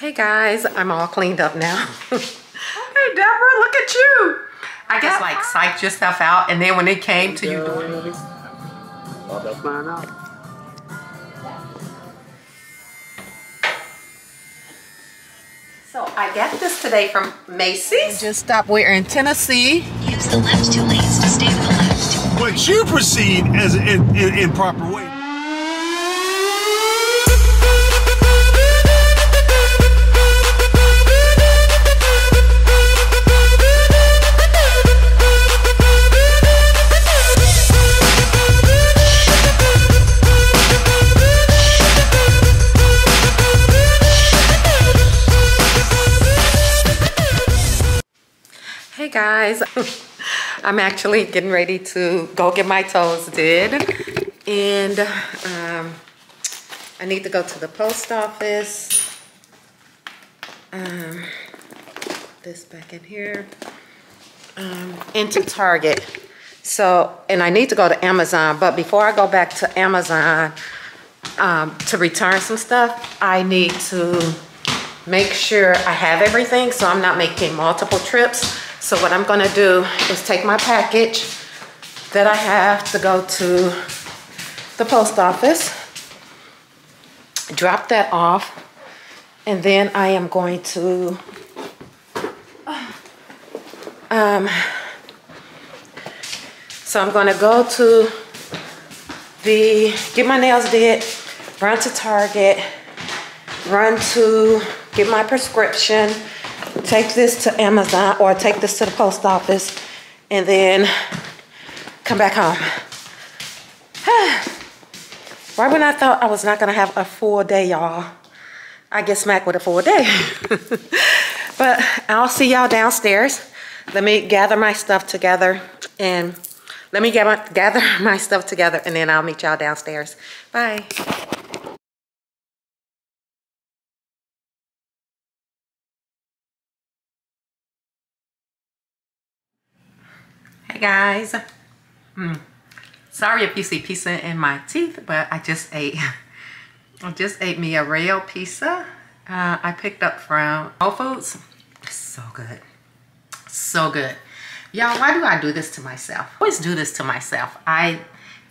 Hey guys, I'm all cleaned up now. Hey Deborah, look at you. I guess like psyched yourself out, and then when it came to you doing it. Oh, that's mine out. So I got this today from Macy's. Just stopped. We're in Tennessee. Use the left 2 lanes to stay to the left. But you proceed as in proper way. Hey guys, I'm actually getting ready to go get my toes did, and I need to go to the post office. This back in here, into Target. So, and I need to go to Amazon, but before I go back to Amazon to return some stuff, I need to make sure I have everything so I'm not making multiple trips. So what I'm gonna do is take my package that I have to go to the post office, drop that off, and then I am going to so I'm gonna go to get my nails did, run to Target, run to get my prescription, take this to Amazon or take this to the post office, and then come back home. Right when I thought I was not gonna have a full day, y'all, I get smacked with a full day. But I'll see y'all downstairs. Let me gather my stuff together, and gather my stuff together, and then I'll meet y'all downstairs. Bye. Hey guys, sorry if you see pizza in my teeth, but I just ate me a real pizza. I picked up from Whole Foods. It's so good, so good. Y'all, why do I do this to myself? I always do this to myself. I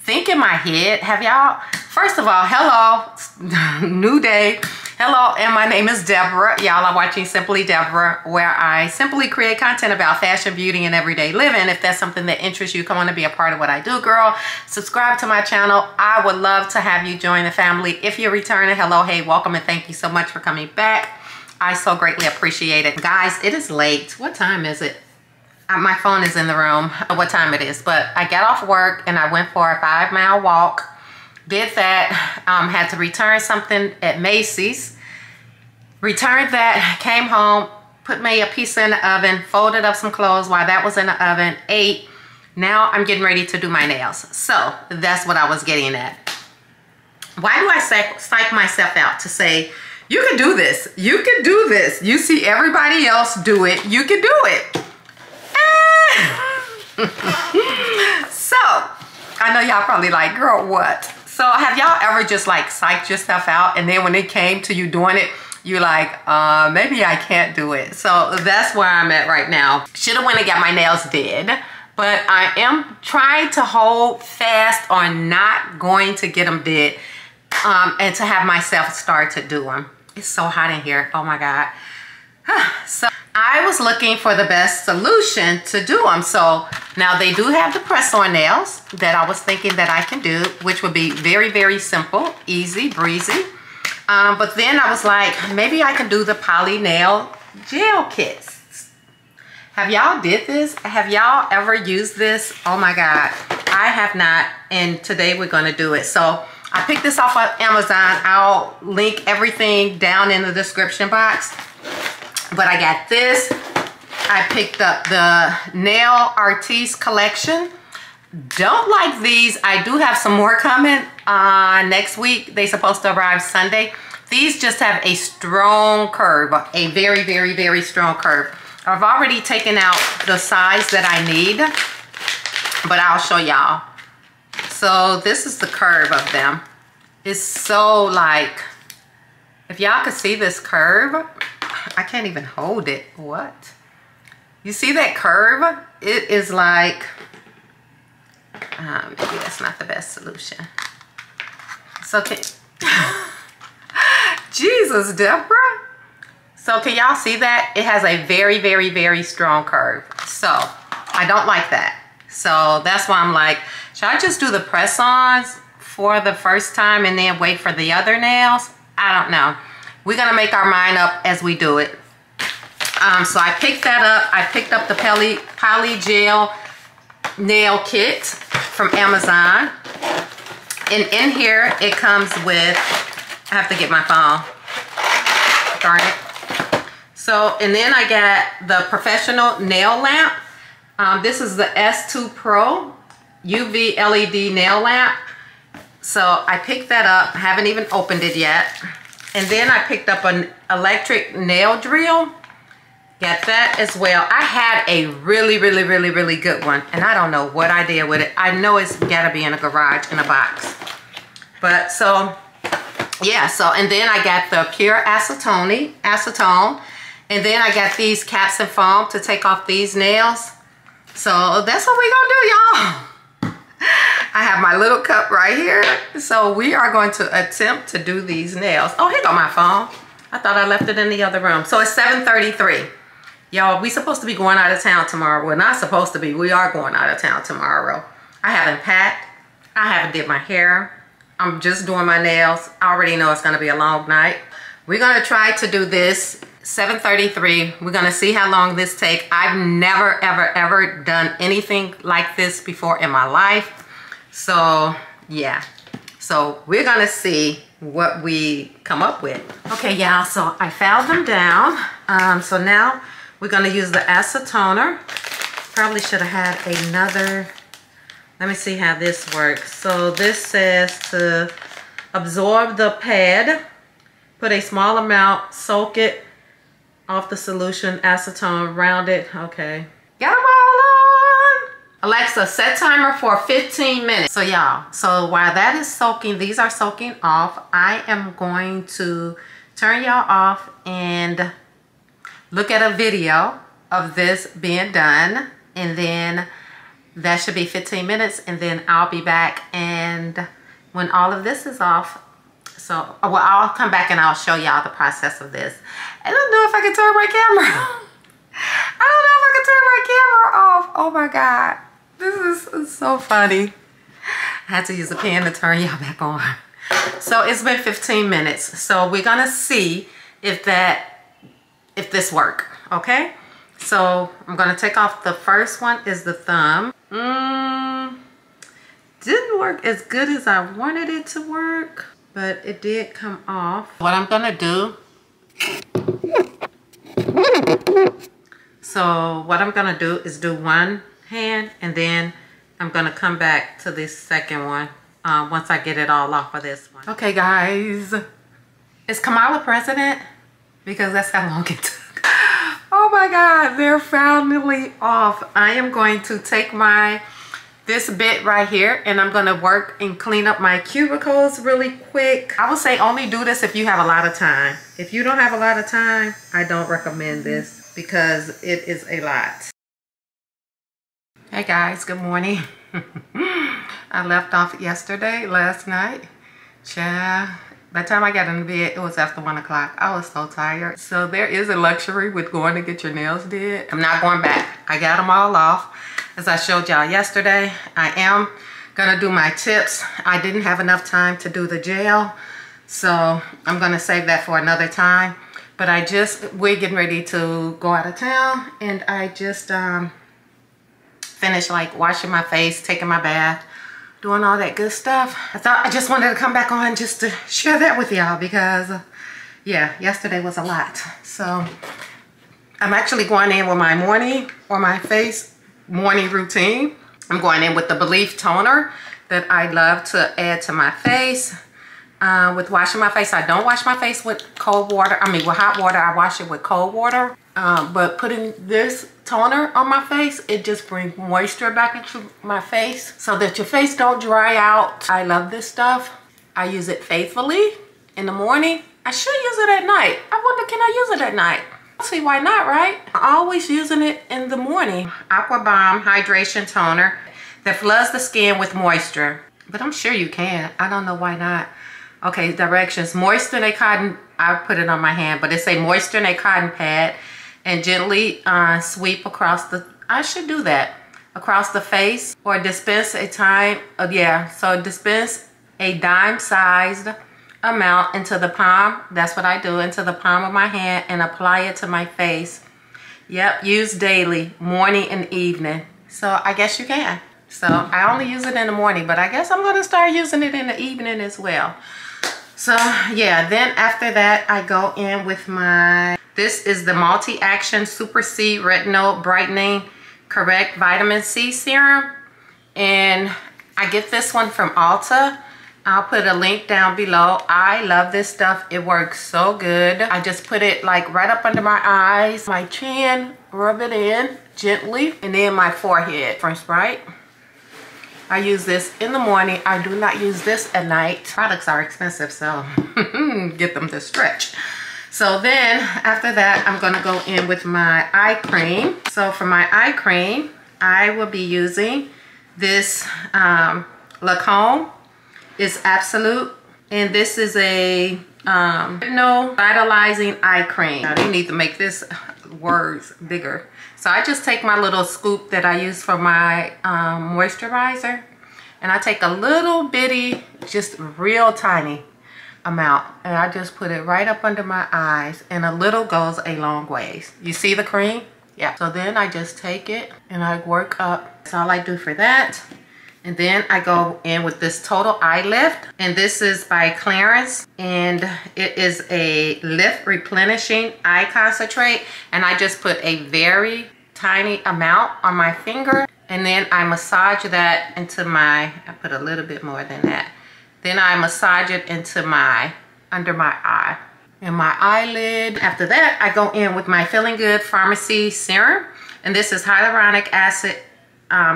think in my head, have y'all, first of all, hello, new day. Hello, and my name is Deborah. Y'all are watching Simply Deborah, where I simply create content about fashion, beauty, and everyday living. If that's something that interests you, come on and be a part of what I do, girl. Subscribe to my channel. I would love to have you join the family. If you're returning, hello, hey, welcome, and thank you so much for coming back. I so greatly appreciate it. Guys, it is late. What time is it? My phone is in the room, what time it is, but I got off work and I went for a 5-mile walk. Did that, had to return something at Macy's. Returned that, came home, put me a pizza in the oven, folded up some clothes while that was in the oven, ate. Now I'm getting ready to do my nails. So that's what I was getting at. Why do I psych myself out to say, you can do this, you can do this. You see everybody else do it, you can do it. So, I know y'all probably like, girl, what? So have y'all ever just like psyched yourself out, and then when it came to you doing it, you're like, maybe I can't do it. So that's where I'm at right now. Should have went and got my nails did, but I am trying to hold fast on not going to get them did, and to have myself start to do them. It's so hot in here, oh my God. So I was looking for the best solution to do them. So now they do have the press-on nails that I was thinking that I can do, which would be very, very simple, easy, breezy. But then I was like, maybe I can do the poly nail gel kits. Have y'all did this? Have y'all ever used this? Oh my God, I have not, and today we're gonna do it. So I picked this off of Amazon. I'll link everything down in the description box. But I got this. I picked up the Nail Artiste collection. Don't like these. I do have some more coming next week. They're supposed to arrive Sunday. These just have a strong curve, a very, very, very strong curve. I've already taken out the size that I need, but I'll show y'all. So this is the curve of them. It's so like, if y'all could see this curve, I can't even hold it. What? You see that curve? It is like, maybe that's not the best solution. So Jesus, Deborah. So can y'all see that? It has a very, very, very strong curve. So I don't like that. So that's why I'm like, should I just do the press-ons for the first time and then wait for the other nails? I don't know. We're gonna make our mind up as we do it. So I picked that up. I picked up the Poly Gel nail kit from Amazon. And in here, it comes with, I have to get my phone. Darn it. So, and then I got the professional nail lamp. This is the S2 Pro UV LED nail lamp. So I picked that up. I haven't even opened it yet. And then I picked up an electric nail drill. Got that as well. I had a really, really, really, really good one. And I don't know what I did with it. I know it's got to be in a garage in a box. But so, yeah. So, and then I got the pure acetone. And then I got these caps and foam to take off these nails. So that's what we're going to do, y'all. I have my little cup right here. So we are going to attempt to do these nails. Oh, here go my phone. I thought I left it in the other room. So it's 7:33. Y'all, we supposed to be going out of town tomorrow. We're not supposed to be. We are going out of town tomorrow. I haven't packed. I haven't did my hair. I'm just doing my nails. I already know it's going to be a long night. We're going to try to do this 7:33. We're going to see how long this takes. I've never, ever, ever done anything like this before in my life. So, yeah. So, we're going to see what we come up with. Okay, y'all. So, I filed them down. So, now we're going to use the acetoner. Probably should have had another. Let me see how this works. So this says to absorb the pad, put a small amount, soak it off the solution, acetone, round it. Okay. Got them all on. Alexa, set timer for 15 minutes. So y'all, so while that is soaking, these are soaking off, I am going to turn y'all off and look at a video of this being done, and then that should be 15 minutes, and then I'll be back, and when all of this is off, so, well, I'll come back and I'll show y'all the process of this. I don't know if I can turn my camera. I don't know if I can turn my camera off. Oh my God. This is so funny. I had to use a pen to turn y'all back on. So it's been 15 minutes. So we're gonna see if this work, okay? So I'm gonna take off the first one is the thumb. Didn't work as good as I wanted it to work, but it did come off. What I'm gonna do, is do one hand, and then I'm gonna come back to this second one once I get it all off of this one. Okay guys, is Kamala president? Because that's how long it took. Oh my God, they're finally off. I am going to take this bit right here, and I'm gonna work and clean up my cubicles really quick. I would say only do this if you have a lot of time. If you don't have a lot of time, I don't recommend this because it is a lot. Hey guys, good morning. I left off last night. Child. By the time I got in bed, it was after 1 o'clock. I was so tired. So there is a luxury with going to get your nails did. I'm not going back. I got them all off. As I showed y'all yesterday, I am gonna do my tips. I didn't have enough time to do the gel, so I'm gonna save that for another time. But we're getting ready to go out of town, and I just finished like washing my face, taking my bath, doing all that good stuff. I thought I just wanted to come back on just to share that with y'all because, yeah, yesterday was a lot. So I'm actually going in with my morning routine. I'm going in with the Belief toner that I love to add to my face. With washing my face, I don't wash my face with cold water. With hot water. I wash it with cold water. But putting this toner on my face, it just brings moisture back into my face so that your face don't dry out. I love this stuff. I use it faithfully in the morning I should use it at night. I wonder, can I use it at night? See, why not, right? I'm always using it in the morning. Aqua Bomb Hydration Toner that floods the skin with moisture. But I'm sure you can. I don't know why not. Okay, directions. Moisten a cotton, I put it on my hand, but it say moisten a cotton pad and gently sweep across the, I should do that, across the face, or dispense a dispense a dime-sized amount into the palm. That's what I do, into the palm of my hand, and apply it to my face. Yep, use daily, morning and evening. So I guess you can. So I only use it in the morning, but I guess I'm gonna start using it in the evening as well. So yeah, then after that, I go in with my, this is the Multi-Action Super C Retinol Brightening Correct Vitamin C Serum. And I get this one from Ulta. I'll put a link down below. I love this stuff. It works so good. I just put it like right up under my eyes, my chin, rub it in gently, and then my forehead first, right? I use this in the morning. I do not use this at night. Products are expensive, so get them to stretch. So then after that, I'm gonna go in with my eye cream. So for my eye cream, I will be using this LANCOME. It's Absolute, and this is a no vitalizing eye cream. Now they need to make this words bigger. So I just take my little scoop that I use for my moisturizer, and I take a little bitty, just real tiny amount, and I just put it right up under my eyes, and a little goes a long ways. You see the cream? Yeah. So then I just take it and I work up. That's all I do for that. And then I go in with this Total Eye Lift, and this is by Clarence, and it is a lift replenishing eye concentrate, and I just put a very tiny amount on my finger, and then I massage that into my, I put a little bit more than that, then I massage it into my, under my eye and my eyelid. After that, I go in with my Feeling Good Pharmacy Serum, and this is hyaluronic acid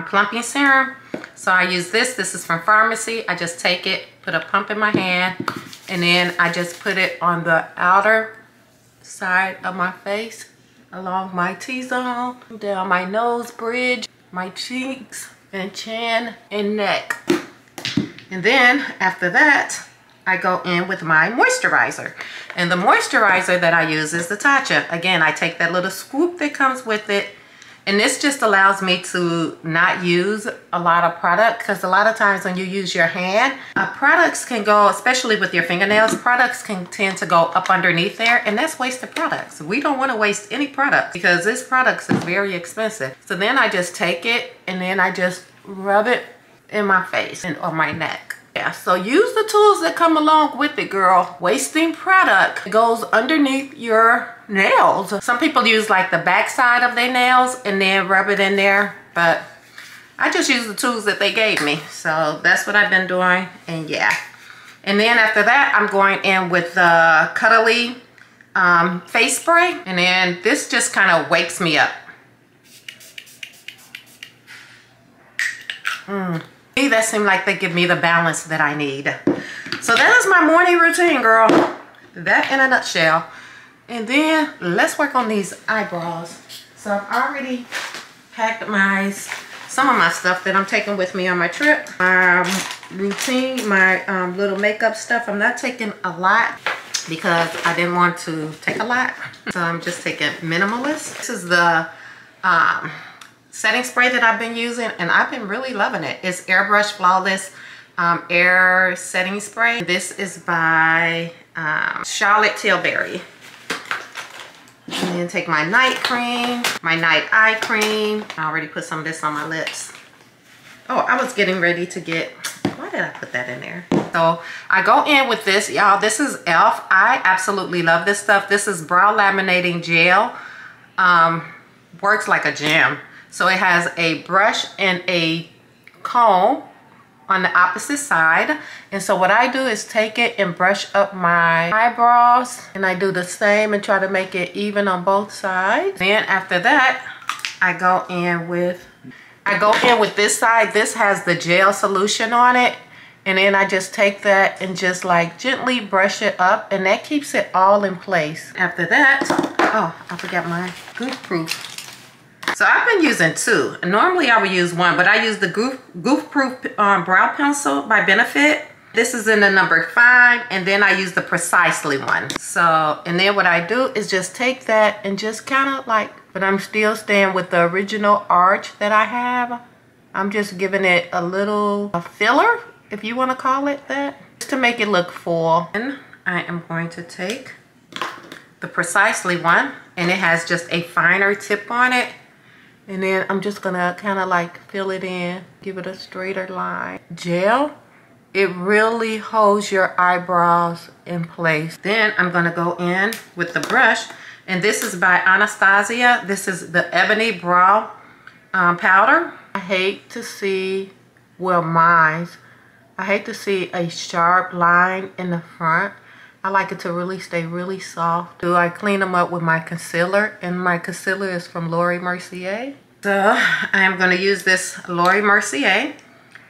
plumping serum. So I use this. This is from Pharmacy. I just take it, put a pump in my hand, and then I just put it on the outer side of my face, along my T-zone, down my nose bridge, my cheeks and chin and neck. And then after that, I go in with my moisturizer. And the moisturizer that I use is the Tatcha. Again, I take that little scoop that comes with it, and this just allows me to not use a lot of product, because a lot of times when you use your hand, products can go, especially with your fingernails, products can tend to go up underneath there, and that's wasted products. We don't want to waste any product because this product is very expensive. So then I just take it and then I just rub it in my face and on my neck. Yeah, so use the tools that come along with it, girl. Wasting product goes underneath your nails. Some people use like the back side of their nails and then rub it in there, but I just use the tools that they gave me. So that's what I've been doing, and yeah. And then after that, I'm going in with the 𝐓𝐇𝐈𝐒 face spray, and then this just kind of wakes me up. That seemed like they give me the balance that I need. So that is my morning routine, girl. That in a nutshell. And then let's work on these eyebrows. So I've already packed some of my stuff that I'm taking with me on my trip. My routine, my little makeup stuff. I'm not taking a lot because I didn't want to take a lot. So I'm just taking minimalist. This is the setting spray that I've been using, and I've been really loving it. It's Airbrush Flawless Air Setting Spray. This is by Charlotte Tilbury. And then take my night cream, my night eye cream. I already put some of this on my lips. Oh, I was getting ready to get, why did I put that in there? So I go in with this, y'all. This is 𝐿𝐹. I absolutely love this stuff. This is brow laminating gel. Works like a gem. So it has a brush and a comb on the opposite side. And so what I do is take it and brush up my eyebrows. And I do the same and try to make it even on both sides. Then after that, I go in with this side. This has the gel solution on it. And then I just take that and just like gently brush it up, and that keeps it all in place. After that, oh, I forgot my Goof Proof. So I've been using two. Normally I would use one, but I use the Goof Proof brow pencil by Benefit. This is in the number 5, and then I use the Precisely one. So, and then what I do is just take that and just kind of like, but I'm still staying with the original arch that I have. I'm just giving it a little filler, if you want to call it that, just to make it look full. And I am going to take the Precisely one, and it has just a finer tip on it. And then I'm just gonna kind of like fill it in, give it a straighter line. Gel, it really holds your eyebrows in place. Then I'm gonna go in with the brush, and this is by Anastasia. This is the Ebony Brow Powder. I hate to see, well, I hate to see a sharp line in the front. I like it to really stay really soft. Do I clean them up with my concealer? And my concealer is from Laura Mercier. So I am going to use this Laura Mercier.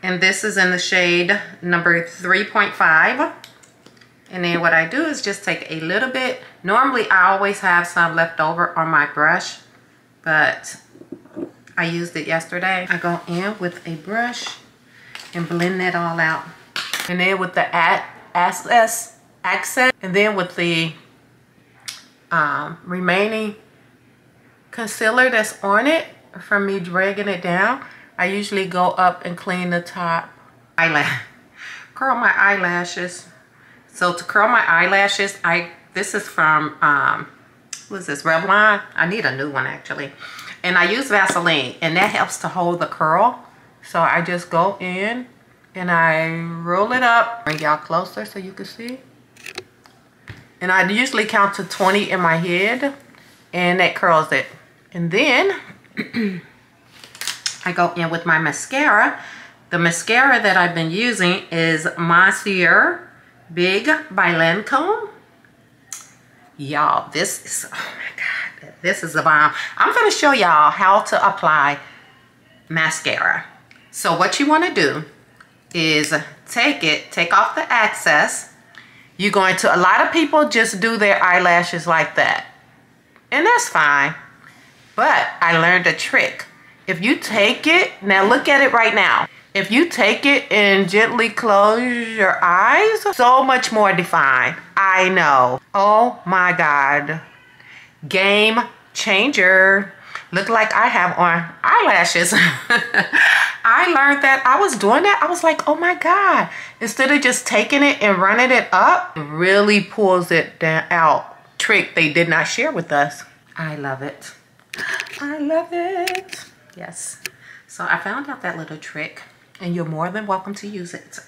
And this is in the shade number 3.5. And then what I do is just take a little bit. Normally I always have some left over on my brush, but I used it yesterday. I go in with a brush and blend that all out. And then with the accent, and then with the remaining concealer that's on it from me dragging it down, I usually go up and clean the top curl my eyelashes. So to curl my eyelashes, this is from what is this, Revlon? I need a new one actually. And I use Vaseline, and that helps to hold the curl. So I just go in and I roll it up. Bring y'all closer so you can see. And I usually count to 20 in my head, and that curls it. And then I go in with my mascara. The mascara that I've been using is Monsieur Big by Lancome. Y'all, this is, oh my God, this is a bomb. I'm gonna show y'all how to apply mascara. So what you wanna do is take off the excess. You're going to, a lot of people just do their eyelashes like that, and that's fine. But I learned a trick. If you take it, now look at it right now. If you take it and gently close your eyes, so much more defined. I know. Oh my God. Game changer. Look like I have on eyelashes. I learned that. I was doing that. I was like, oh my God. Instead of just taking it and running it up, it really pulls it down out. Trick they did not share with us. I love it. I love it. Yes. So I found out that little trick, and you're more than welcome to use it.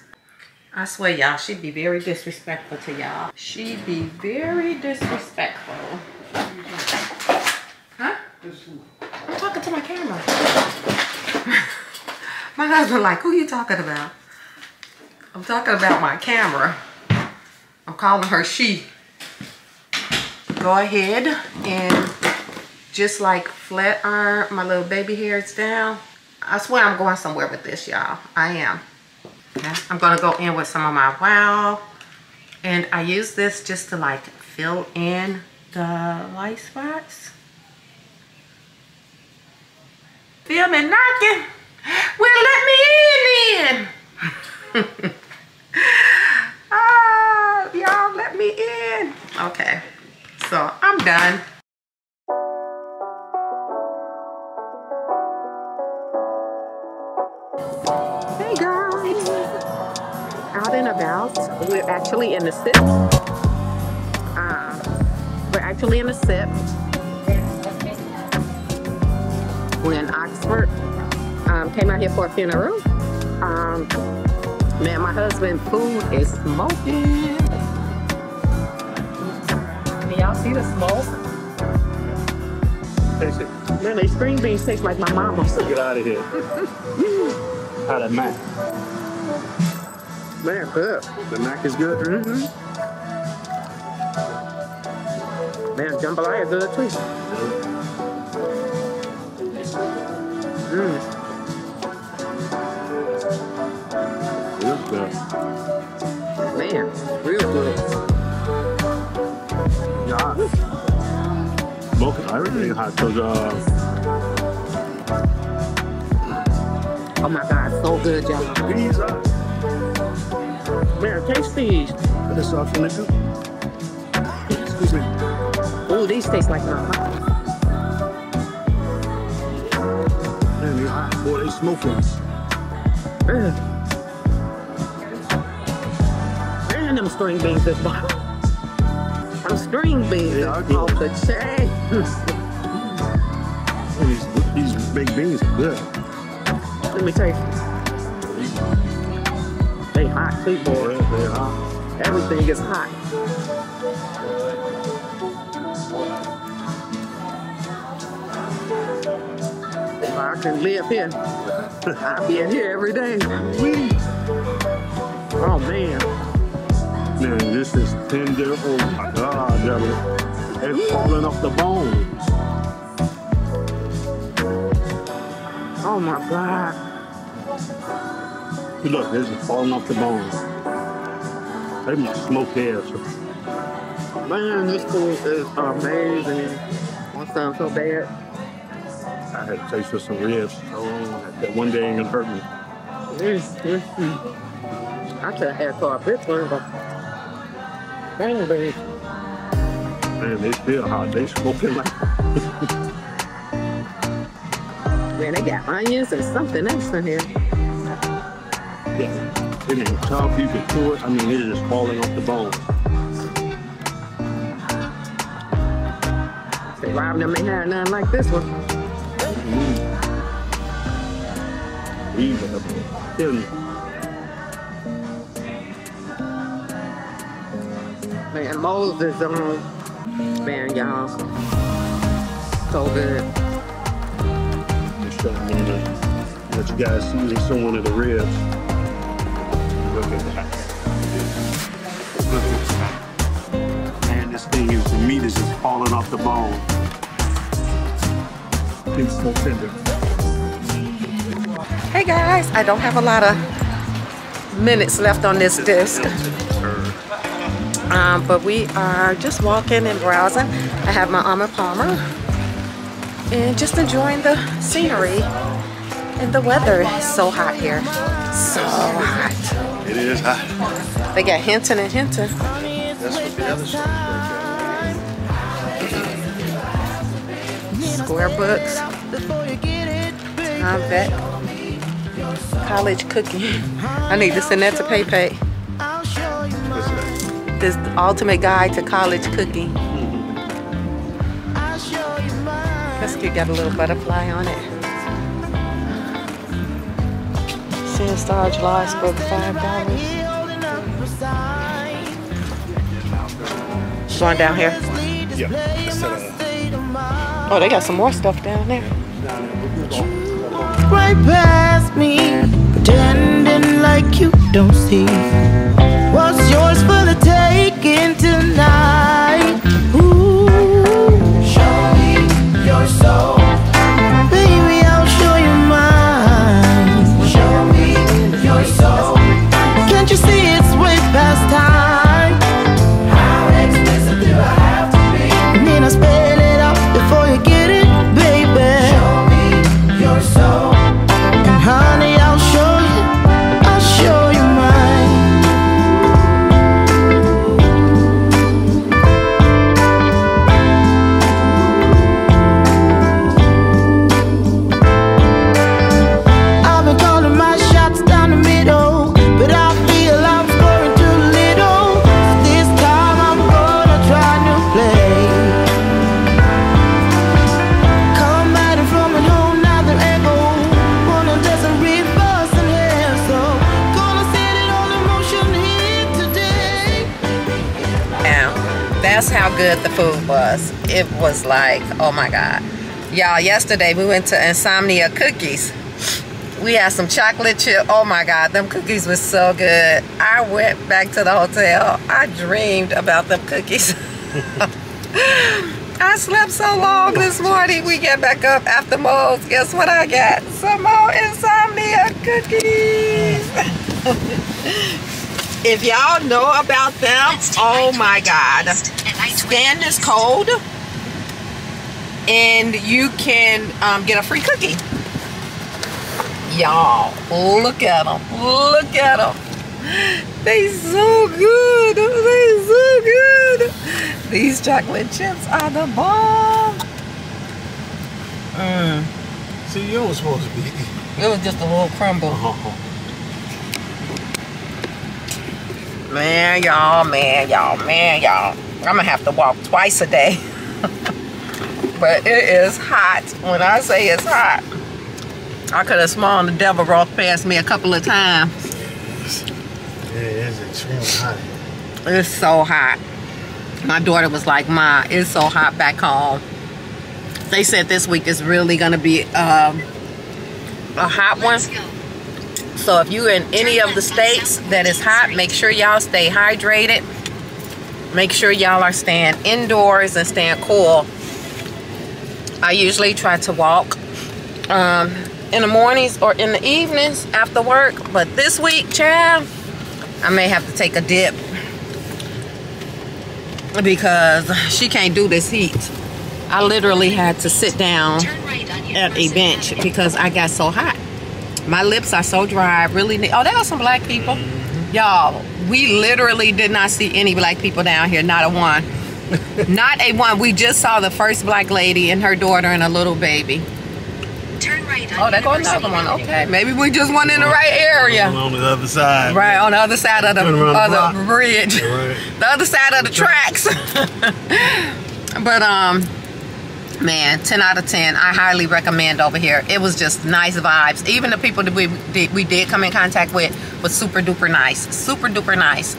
I swear, y'all, she'd be very disrespectful to y'all. She'd be very disrespectful. Huh? I'm talking to my camera. My husband like, who you talking about? I'm talking about my camera. I'm calling her she. Go ahead and just like flat iron my little baby hairs down. I swear I'm going somewhere with this, y'all. I am. Okay. I'm gonna go in with some of my Wow. And I use this just to like fill in the light spots. Feel me knocking? Well, let me in. Ah, y'all, let me in. Okay, so I'm done. Hey guys, out and about. We're actually in the SIP. We're in Oxford. Came out here for a funeral. Man, my husband's food is smoking. Can y'all see the smoke? Taste it. Man, these green beans taste like my mama's. Get out of here. How that mac? Man, good. The mac is good? Mm-hmm. Man, jambalaya good too. Yeah. Yeah. Man, real good. Yeah. Smoking everything hot because Oh my God, so good, y'all. these are. Man, taste these. That's all from the soup. Excuse me. Ooh, these taste like my mouth. Man, they hot. Boy, they smoking. Man, them string beans is bomb. Them string beans Yeah, are off the chain. These big beans are good. Let me taste. They hot too, boy. Yeah, they are. Everything is hot. If I can live here, I'll be in here every day. Oh man. Man, this is tender. Oh my God, Deborah. It's falling off the bone. Oh my God. Look, this is falling off the bone. They must smoke theirs. Man, this food is amazing. What's up so bad? I had to taste for some ribs. Oh, that one day ain't gonna hurt me. I could have had for a bit one, but dang, baby. Man, they still hot. They smoking like. Man, they got onions and something else in here. Yeah, it ain't tough. You can chew it. I mean, it is just falling off the bone. Say, Rob, them ain't had nothing like this one. Man, Moses, man, y'all, so good. Just let you guys see some one of the ribs. Look at that. Look at that. Man, this thing is, the meat is just falling off the bone. It's so tender. Hey guys, I don't have a lot of minutes left on this disc. But we are just walking and browsing. I have my Arm & Palmer and just enjoying the scenery and the weather. It's so hot here. So hot. It is hot. They got Hinton and Hinton. That's what the other Square books. Vet. College cooking. I need to send that to PayPay. This ultimate guide to college cooking. This kid got a little butterfly on it. Sin Star July's book, $5. Going down here. Yeah. Oh, they got some more stuff down there. Right past me, pretending like you don't see what's yours for the taking tonight. Ooh, show me your soul, baby, I'll show you mine. Show me your soul. Can't you see it's way past time? How expensive do I have to be? And then I spell it out before you get it, baby. Show me your soul. Honey, I'll show you mine. I've been calling my shots down the middle, but I feel I'm scoring too little. This time I'm gonna try new play. Come at it from an whole nother angle. That's how good the food was. It was like, oh my God. Y'all, yesterday we went to Insomnia Cookies. We had some chocolate chip. Oh my God, them cookies were so good. I went back to the hotel. I dreamed about them cookies. I slept so long this morning. We get back up after Mo's. Guess what I got? Some more Insomnia Cookies. If y'all know about them, oh my God. Scan this code and you can get a free cookie. Y'all, look at them. Look at them. They so good. They so good. These chocolate chips are the bomb. See, you was supposed to be. It was just a little crumble. Man, y'all, man, y'all, man, y'all. I'm gonna have to walk twice a day. But it is hot. When I say it's hot, I could have sworn the devil walked past me a couple of times. Yeah, it's extremely hot here. It's so hot. My daughter was like, Ma, it's so hot back home. They said this week is really gonna be a hot one. So if you're in any of the states that is hot, make sure y'all stay hydrated. Make sure y'all are staying indoors and staying cool. I usually try to walk in the mornings or in the evenings after work. But this week, child, I may have to take a dip because she can't do this heat. I literally had to sit down at a bench because I got so hot. My lips are so dry. Really. Oh, there are some black people. Y'all, we literally did not see any black people down here. Not a one. Not a one. We just saw the first black lady and her daughter and a little baby. Turn right on Oh, there goes another one. Okay, maybe we just went in the right area. On the other side. Right, on the other side of the bridge. Right. The other side of the tracks. But, man, 10 out of 10. I highly recommend over here. It was just nice vibes. Even the people that we did come in contact with was super duper nice. Super duper nice.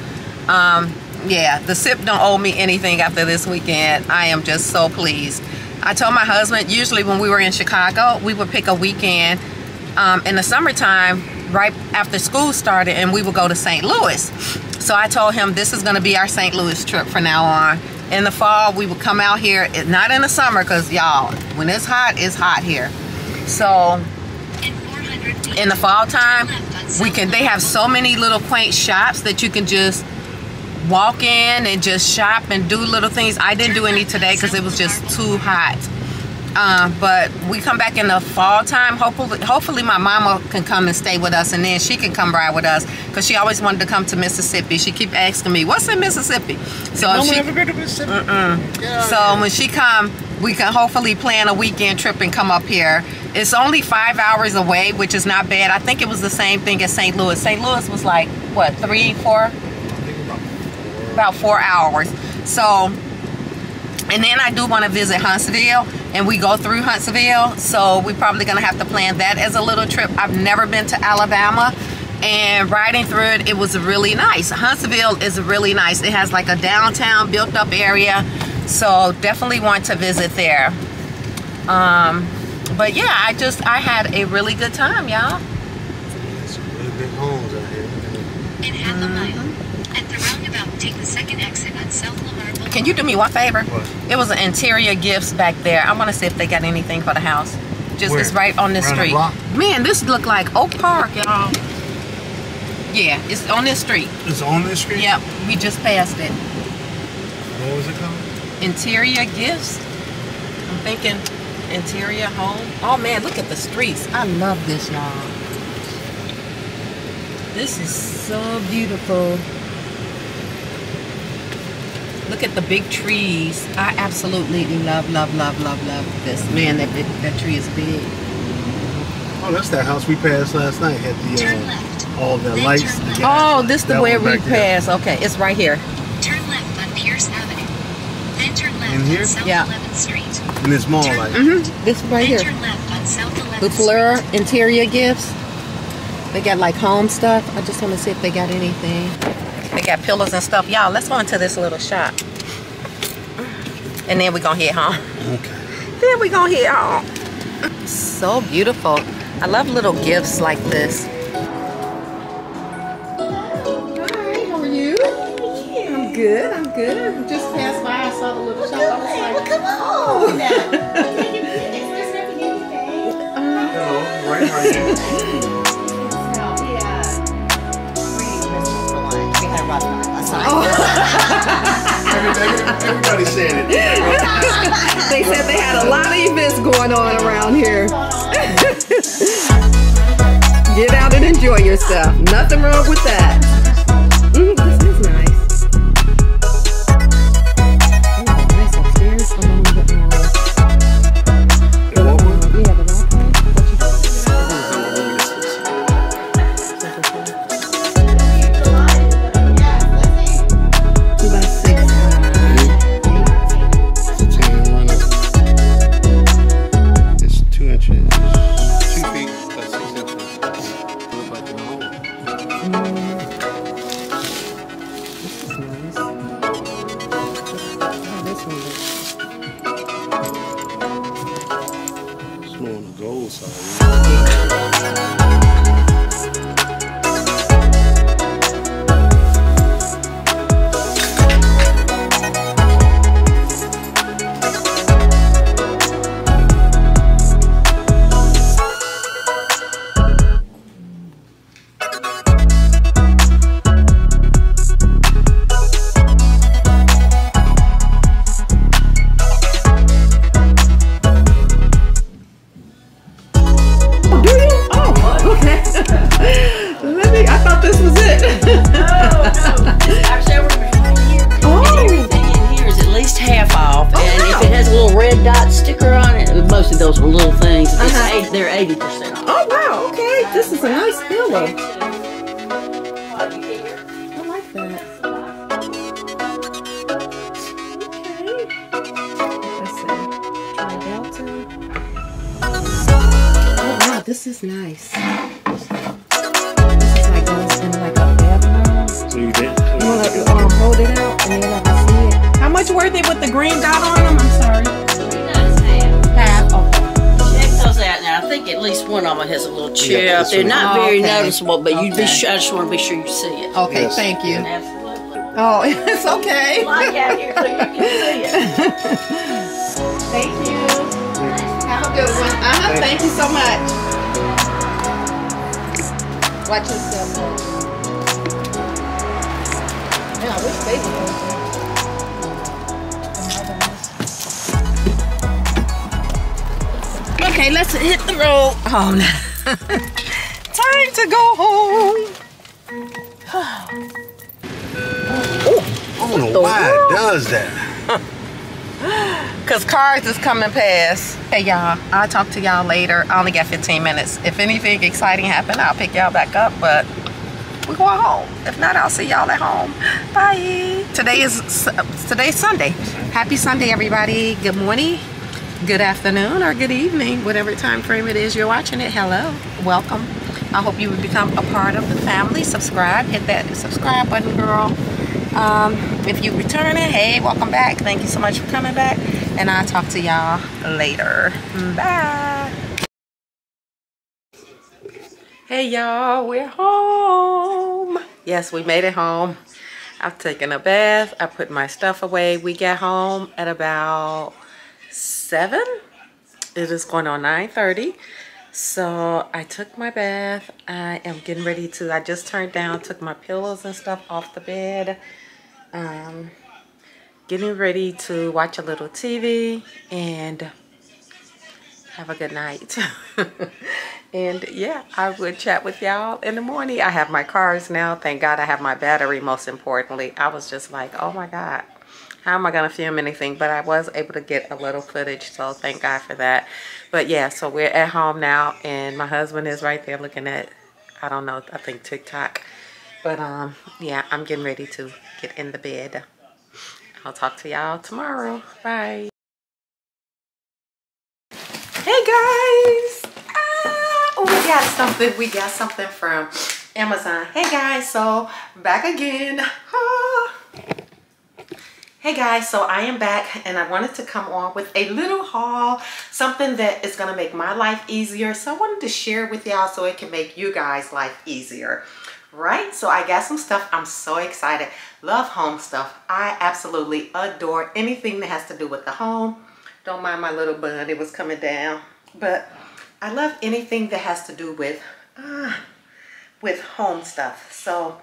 Yeah, the SIP don't owe me anything after this weekend. I am just so pleased. I told my husband, usually when we were in Chicago, we would pick a weekend in the summertime right after school started, and we would go to St. Louis. So I told him this is going to be our St. Louis trip from now on. In the fall, we would come out here, not in the summer, because y'all, when it's hot here. So in the fall time, they have so many little quaint shops that you can just walk in and just shop and do little things. I didn't do any today because it was just too hot. But we come back in the fall time. Hopefully my mama can come and stay with us, and then she can come ride with us because she always wanted to come to Mississippi. She keep asking me, what's in Mississippi? So if she ever been to Mississippi? So when she come, we can hopefully plan a weekend trip and come up here. It's only 5 hours away, which is not bad. I think it was the same thing as St. Louis. St. Louis was like, what, 3, 4? About 4 hours. So, and then I do want to visit Huntsville, and we go through Huntsville, so we're probably gonna have to plan that as a little trip. I've never been to Alabama, and riding through it, it was really nice. Huntsville is really nice. It has like a downtown built up area, so definitely want to visit there. But yeah, I had a really good time, y'all. Some really big homes out here. In half a mile. At the roundabout, take the second exit on South Lamar Boulevard. Can you do me one favor? What? It was an interior gifts back there. I want to see if they got anything for the house. Just Where? It's right on this Around the street. block? Man, this look like Oak Park, y'all. Yeah, it's on this street. It's on this street? Yep, we just passed it. What was it called? Interior gifts. I'm thinking interior home. Oh man, look at the streets. I love this, y'all. This is so beautiful. Look at the big trees. I absolutely love this. Man, that tree is big. Oh, that's that house we passed last night. Had Turn left. all the lights. The gas. Oh, this the That way one we back there. pass. Okay, it's right here. Turn left on Pierce Avenue. Then turn left In here? on South Yeah. 11th Street. In this mall, Turn like. This right Then here. turn left on South 11th The Fleur interior gifts. They got like home stuff. I just want to see if they got anything. They got pillows and stuff. Y'all, let's go into this little shop. And then we're gonna head home. Okay. Then we're gonna head home. So beautiful. I love little gifts like this. Hi, how are you? I'm good, I'm good. Just passed by, I saw the little shop. I was like, well, come on now. Hello, right here. said it. They said they had a lot of events going on around here. Get out and enjoy yourself. Nothing wrong with that. This is nice. Nice upstairs. They're 80% off. Oh wow, okay. This is a nice pillow. I like that. Okay. Let's see. Try Delta. Oh wow, this is nice. This is like goes in like a bedroom. So you did? You wanna hold it out and then I can see it. How much were they with the green dot on them? I'm sorry. Half. Okay. Out now. I think at least one of them has a little chair out there. Not very noticeable, but you'd be sure. I just want to be sure you see it. Okay, yes. Thank you. Absolutely. Oh, it's okay. Like out here so you can see it. Thank you. Have a good one. Thank you so much. Watch yourself. Yeah, I wish baby was there. Okay, let's hit the road. Oh, no. Time to go home. I don't know why it does that. Because cars is coming past. Hey, y'all. I'll talk to y'all later. I only got 15 minutes. If anything exciting happens, I'll pick y'all back up. But we're going home. If not, I'll see y'all at home. Bye. Today's Sunday. Happy Sunday, everybody. Good morning. Good afternoon or good evening, whatever time frame it is you're watching it. Hello, welcome. I hope you would become a part of the family. Subscribe, hit that subscribe button, girl. If you return it, hey, welcome back. Thank you so much for coming back, and I'll talk to y'all later. Bye. Hey y'all, we're home. Yes, we made it home. I've taken a bath. I put my stuff away. We got home at about 7. It is going on 9:30. So I took my bath. I am getting ready to, I just turned down, took my pillows and stuff off the bed. Getting ready to watch a little TV and have a good night. And yeah, I would chat with y'all in the morning. I have my cars now. Thank God I have my battery, most importantly. I was just like, oh my God. How am I going to film anything? But I was able to get a little footage, so thank God for that. But yeah, so we're at home now, and my husband is right there looking at, I don't know, I think TikTok. But yeah, I'm getting ready to get in the bed. I'll talk to y'all tomorrow. Bye. Hey guys. Oh, we got something from Amazon. Hey guys, so back again. Hey guys, so I am back and I wanted to come on with a little haul, something that is going to make my life easier. So I wanted to share with y'all so it can make you guys' life easier, right? So I got some stuff. I'm so excited. Love home stuff. I absolutely adore anything that has to do with the home. Don't mind my little bun, it was coming down. But I love anything that has to do with home stuff. So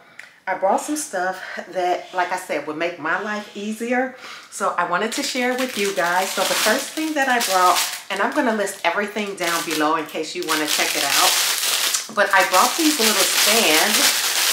I brought some stuff that, like I said, would make my life easier. So I wanted to share with you guys. So the first thing that I brought, and I'm going to list everything down below in case you want to check it out. But I brought these little stands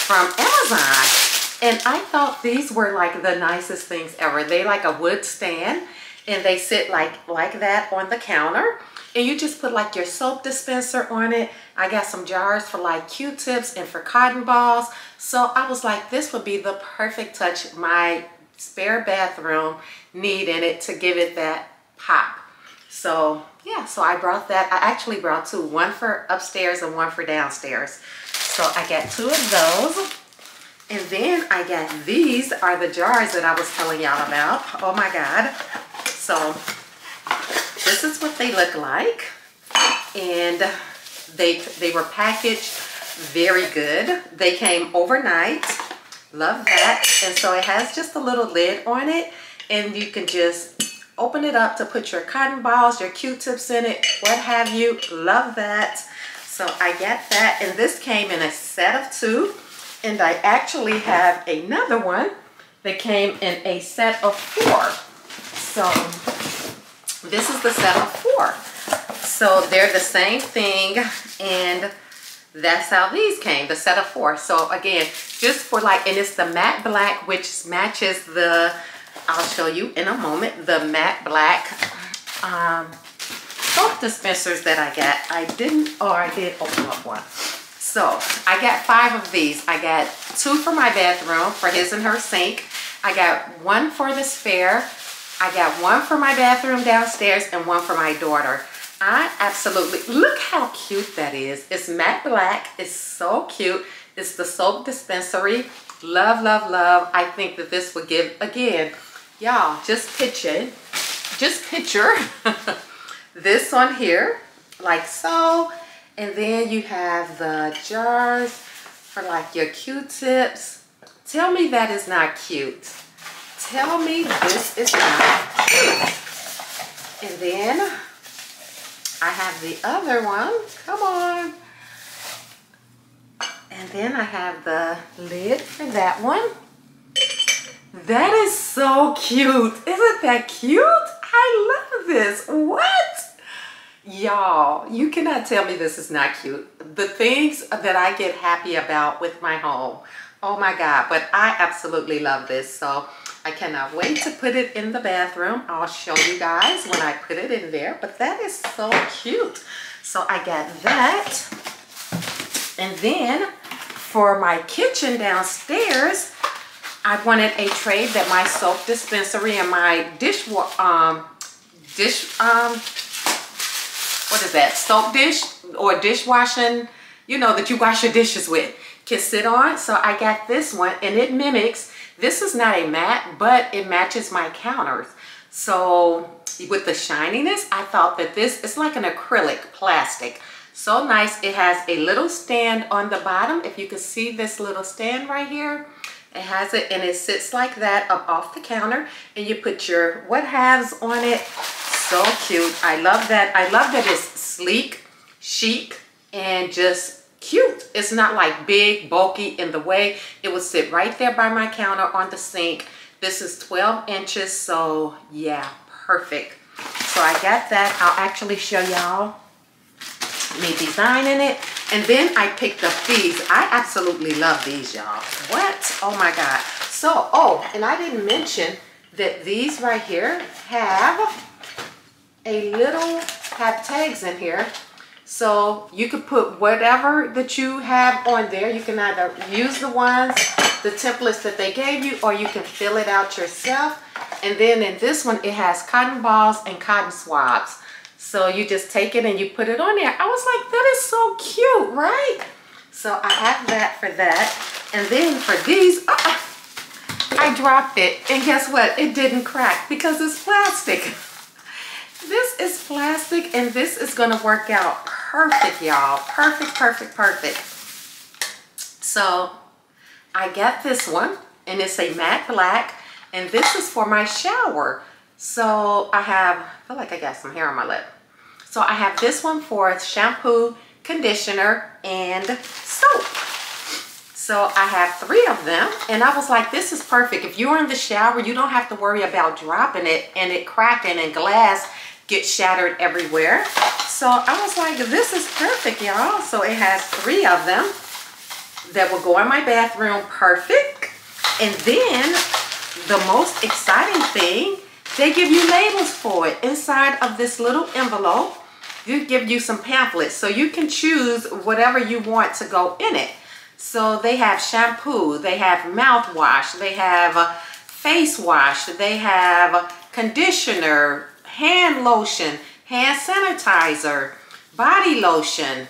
from Amazon. And I thought these were like the nicest things ever. They like a wood stand and they sit like that on the counter. And you just put like your soap dispenser on it. I got some jars for like Q-tips and for cotton balls. So I was like, this would be the perfect touch my spare bathroom need in it to give it that pop. So yeah, so I brought that. I actually brought two, one for upstairs and one for downstairs. So I got two of those. And then I got these are the jars that I was telling y'all about. Oh my God. So this is what they look like. And they were packaged very good. They came overnight. Love that. And so it has just a little lid on it. And you can just open it up to put your cotton balls, your Q-tips in it, what have you. Love that. So I got that. And this came in a set of 2. And I actually have another one that came in a set of 4. So this is the set of 4. So they're the same thing, and that's how these came, the set of 4. So again, just for like, and it's the matte black, which matches the, I'll show you in a moment, the matte black soap dispensers that I got. I did open up one. So I got 5 of these. I got 2 for my bathroom, for his and her sink. I got 1 for the spare. I got 1 for my bathroom downstairs and 1 for my daughter. I absolutely, look how cute that is. It's matte black. It's so cute. It's the soap dispensary. Love, love, love. I think that this would give, again, y'all, just picture this on here, like so. And then you have the jars for like your Q-tips. Tell me that is not cute. Tell me this is not cute. And then I have the other one. Come on. And then I have the lid for that one. That is so cute. Isn't that cute? I love this. What? Y'all, you cannot tell me this is not cute. The things that I get happy about with my home. Oh my God. But I absolutely love this. So I cannot wait to put it in the bathroom. I'll show you guys when I put it in there. But that is so cute. So I got that. And then for my kitchen downstairs, I wanted a tray that my soap dispensary and my what is that, soap dish or dishwashing, you know, that you wash your dishes with, can sit on. So I got this one, and it mimics, this is not a matte, but it matches my counters. So with the shininess, I thought that this is like an acrylic plastic. So nice. It has a little stand on the bottom. If you can see this little stand right here, it has it, and it sits like that up off the counter, and you put your what haves on it. So cute. I love that. I love that it's sleek, chic, and just cute. It's not like big, bulky in the way. It will sit right there by my counter on the sink. This is 12 inches, so yeah, perfect. So I got that. I'll actually show y'all me designing it. And then I picked up these. I absolutely love these, y'all. What? Oh my God. So, oh, and I didn't mention that these right here have tags in here. So you could put whatever that you have on there. You can either use the templates that they gave you, or you can fill it out yourself. And then in this one, it has cotton balls and cotton swabs. So you just take it and you put it on there. I was like, that is so cute, right? So I have that for that. And then for these, I dropped it. And guess what? It didn't crack because it's plastic. This is plastic, and this is going to work out perfect, y'all. Perfect, perfect, perfect. So I got this one, and it's a matte black, and this is for my shower. So I feel like I got some hair on my lip. So I have this one for shampoo, conditioner, and soap. So I have 3 of them, and I was like, this is perfect. If you're in the shower, you don't have to worry about dropping it and it cracking and glass gets shattered everywhere. So I was like, this is perfect, y'all. So it has 3 of them that will go in my bathroom, perfect. And then the most exciting thing, they give you labels for it. Inside of this little envelope, they give you some pamphlets, so you can choose whatever you want to go in it. So they have shampoo, they have mouthwash, they have face wash, they have conditioner, hand lotion, hand sanitizer, body lotion,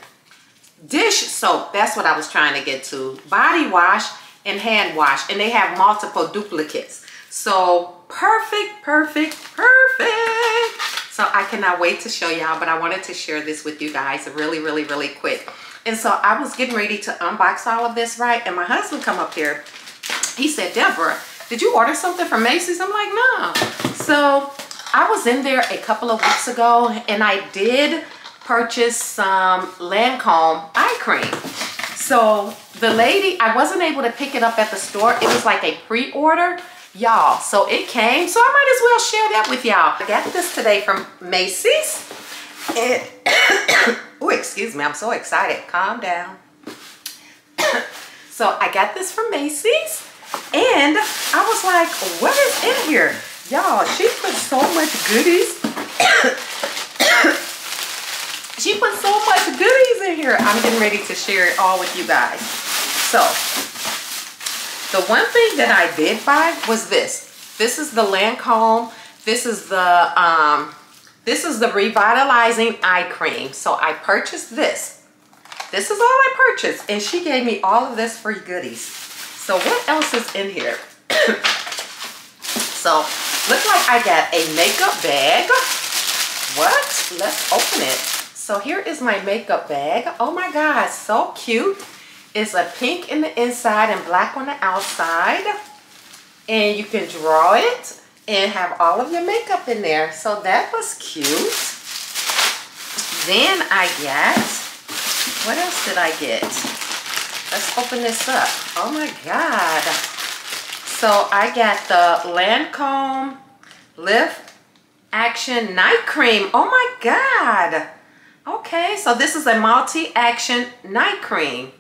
dish soap, that's what I was trying to get to, body wash and hand wash, and they have multiple duplicates. So perfect, perfect, perfect. So I cannot wait to show y'all, but I wanted to share this with you guys really, really, really quick. And so I was getting ready to unbox all of this, right? And my husband come up here. He said, Deborah, did you order something from Macy's? I'm like, no. So I was in there a couple of weeks ago, and I did purchase some LANCOME eye cream. So the lady, I wasn't able to pick it up at the store. It was like a pre-order, y'all. So it came, so I might as well share that with y'all. I got this today from Macy's. And oh, excuse me, I'm so excited. Calm down. So I got this from Macy's, and I was like, what is in here? Y'all, she put so much goodies. She put so much goodies in here. I'm getting ready to share it all with you guys. So the one thing that I did buy was this. This is the LANCOME. This is the revitalizing eye cream. So I purchased this. This is all I purchased, and she gave me all of this free goodies. So what else is in here? So look like I got a makeup bag. What? Let's open it. So here is my makeup bag. Oh my God, so cute. It's a pink in the inside and black on the outside. And you can draw it and have all of your makeup in there. So that was cute. Then I got, what else did I get? Let's open this up. Oh my God. So I got the LANCOME Lift Action Night Cream. Oh my God. Okay, so this is a multi-action night cream.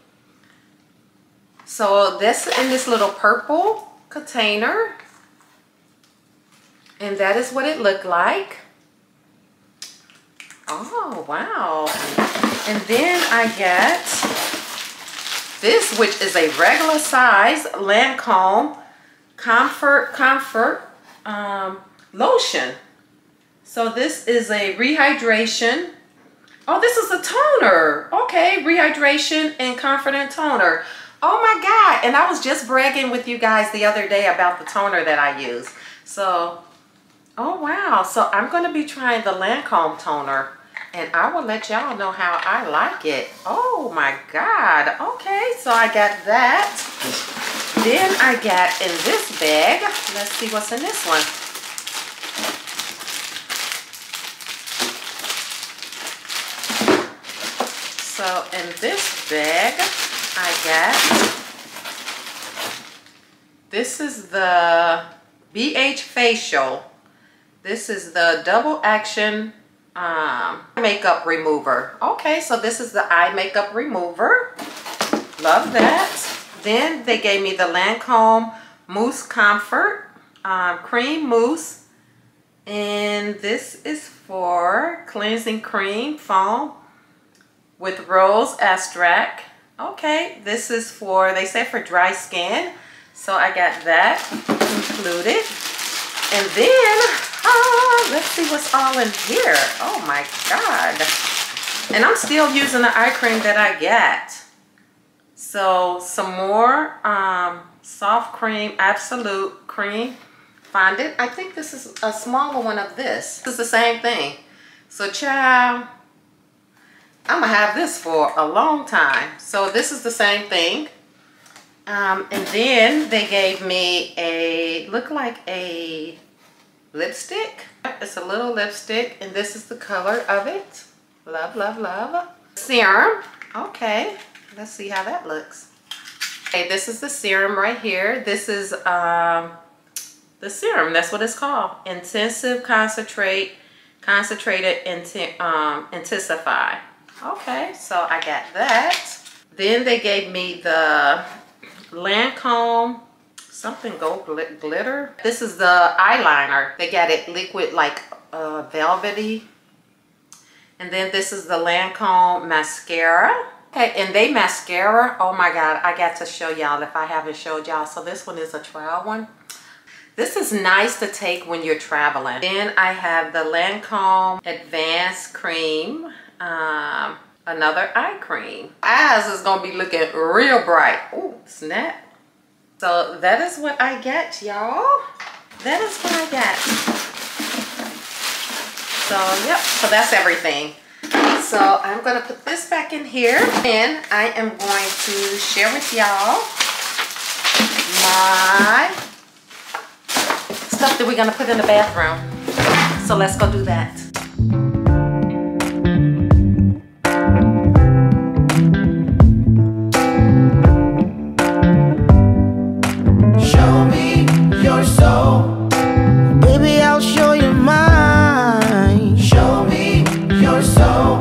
So this in this little purple container. And that is what it looked like. Oh, wow. And then I get this, which is a regular size LANCOME Comfort lotion. So this is a rehydration. Oh, this is a toner. Okay, rehydration and comfort and toner. Oh my God. And I was just bragging with you guys the other day about the toner that I use. So, oh wow. So I'm going to be trying the LANCOME toner, and I will let y'all know how I like it. Oh my God. Okay, so I got that. Then I got in this bag, let's see what's in this one. So in this bag, I got, this is the BH Facial. This is the double action makeup remover. Okay, so this is the eye makeup remover. Love that. Then they gave me the LANCOME Mousse Comfort Cream Mousse. And this is for cleansing cream foam with rose extract. Okay, this is for, they say for dry skin. So I got that included. And then, let's see what's all in here. Oh my God. And I'm still using the eye cream that I got. So some more soft cream, absolute cream fondant. I think this is a smaller one of this. This is the same thing. So child, I'm gonna have this for a long time. So this is the same thing. And then they gave me a, look like a lipstick. It's a little lipstick, and this is the color of it. Love, love, love. Serum. Okay, let's see how that looks. Okay, this is the serum right here. This is the serum. That's what it's called. Intensive concentrated intensify. Okay, so I got that. Then they gave me the LANCOME something gold glitter. This is the eyeliner. They got it liquid like velvety. And then this is the LANCOME mascara. Okay, and they mascara, oh my God, I got to show y'all if I haven't showed y'all. So this one is a trial one. This is nice to take when you're traveling. Then I have the LANCOME Advanced Cream, another eye cream. Eyes is gonna be looking real bright. Oh, snap. So that is what I got, y'all. That is what I got. So, yep, so that's everything. So I'm gonna put this back in here and I am going to share with y'all my stuff that we're gonna put in the bathroom. So let's go do that. Show me your soul, baby, I'll show you mine. Show me your soul,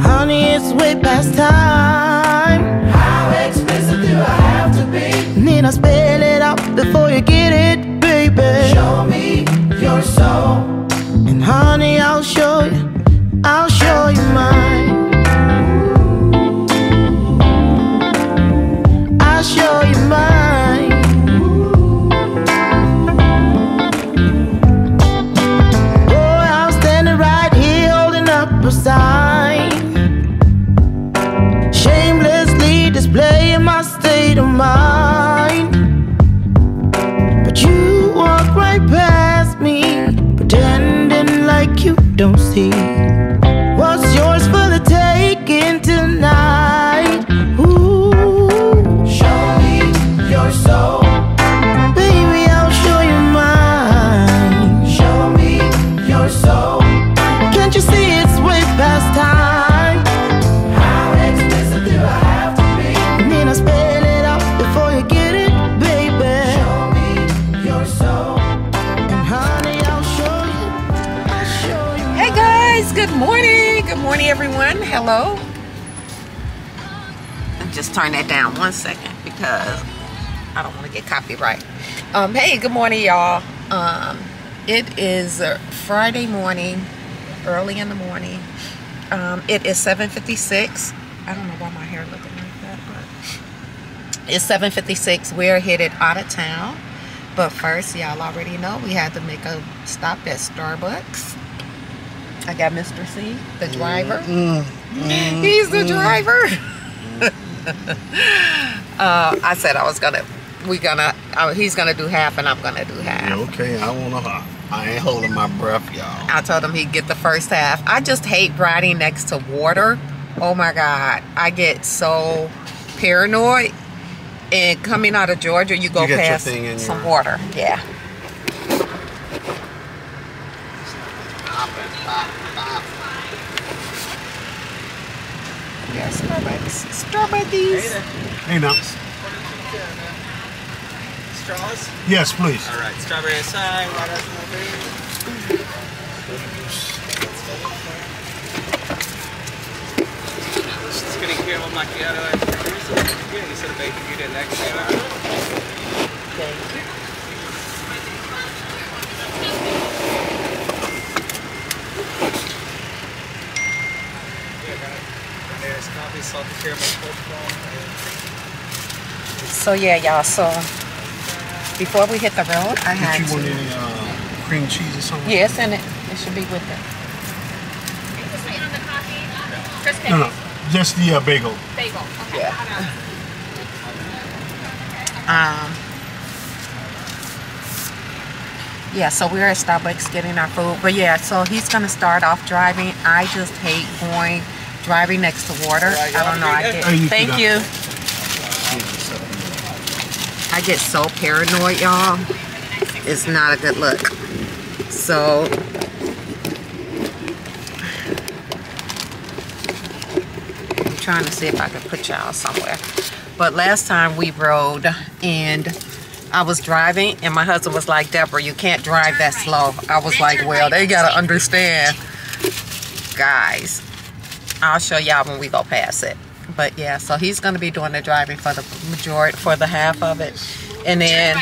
honey, it's way past time. How expensive do I have to be? Need I spell it out before you get it, baby? Show me your soul, and honey, I'll show you mine. I'll show you mine. Boy, I'm standing right here holding up a sign, shamelessly displaying my state of mind. But you walk right past me, pretending like you don't see what's yours for the taking tonight. Ooh, show me your soul, baby, I'll show you mine. Show me your soul, can't you see it's way past time? How expensive do I have to be? Need I spell it out before you get it, baby? Show me your soul, and honey, I'll show you Hey guys, good morning. Good morning, everyone. Hello. Just turn that down 1 second because I don't want to get copyright. Hey, good morning, y'all. It is Friday morning, early in the morning. It is 7:56. I don't know why my hair looking like that, but it's 7:56. We're headed out of town. But first, y'all already know we had to make a stop at Starbucks. I got Mr. C, the driver. He's the driver. I said he's gonna do half and I'm gonna do half. Okay, I ain't holding my breath, y'all. I told him he'd get the first half. I just hate riding next to water. Oh my God, I get so paranoid. And coming out of Georgia, you go past some water. Yeah. Yeah, Starbucks. Hey, now. Straws? Yes, please. All right, strawberry aside, water Just getting caramel macchiato instead of bacon, you did extra. Thank you. There's coffee, salted caramel, So yeah, y'all. So before we hit the road, I had Did you want any cream cheese or something? Yeah, it's in it. It should be with it. No, just the bagel. Bagel. Okay. Yeah. Yeah, so we're at Starbucks getting our food. But yeah, so he's gonna start off driving. I just hate driving next to water. I don't know. Thank you. I get so paranoid, y'all. It's not a good look. So I'm trying to see if I can put y'all somewhere. But last time we rode and I was driving and my husband was like, Deborah, you can't drive that slow. I was like, well, they gotta understand. Guys, I'll show y'all when we go past it. But yeah, so he's gonna be doing the driving for the majority, for the half of it. And then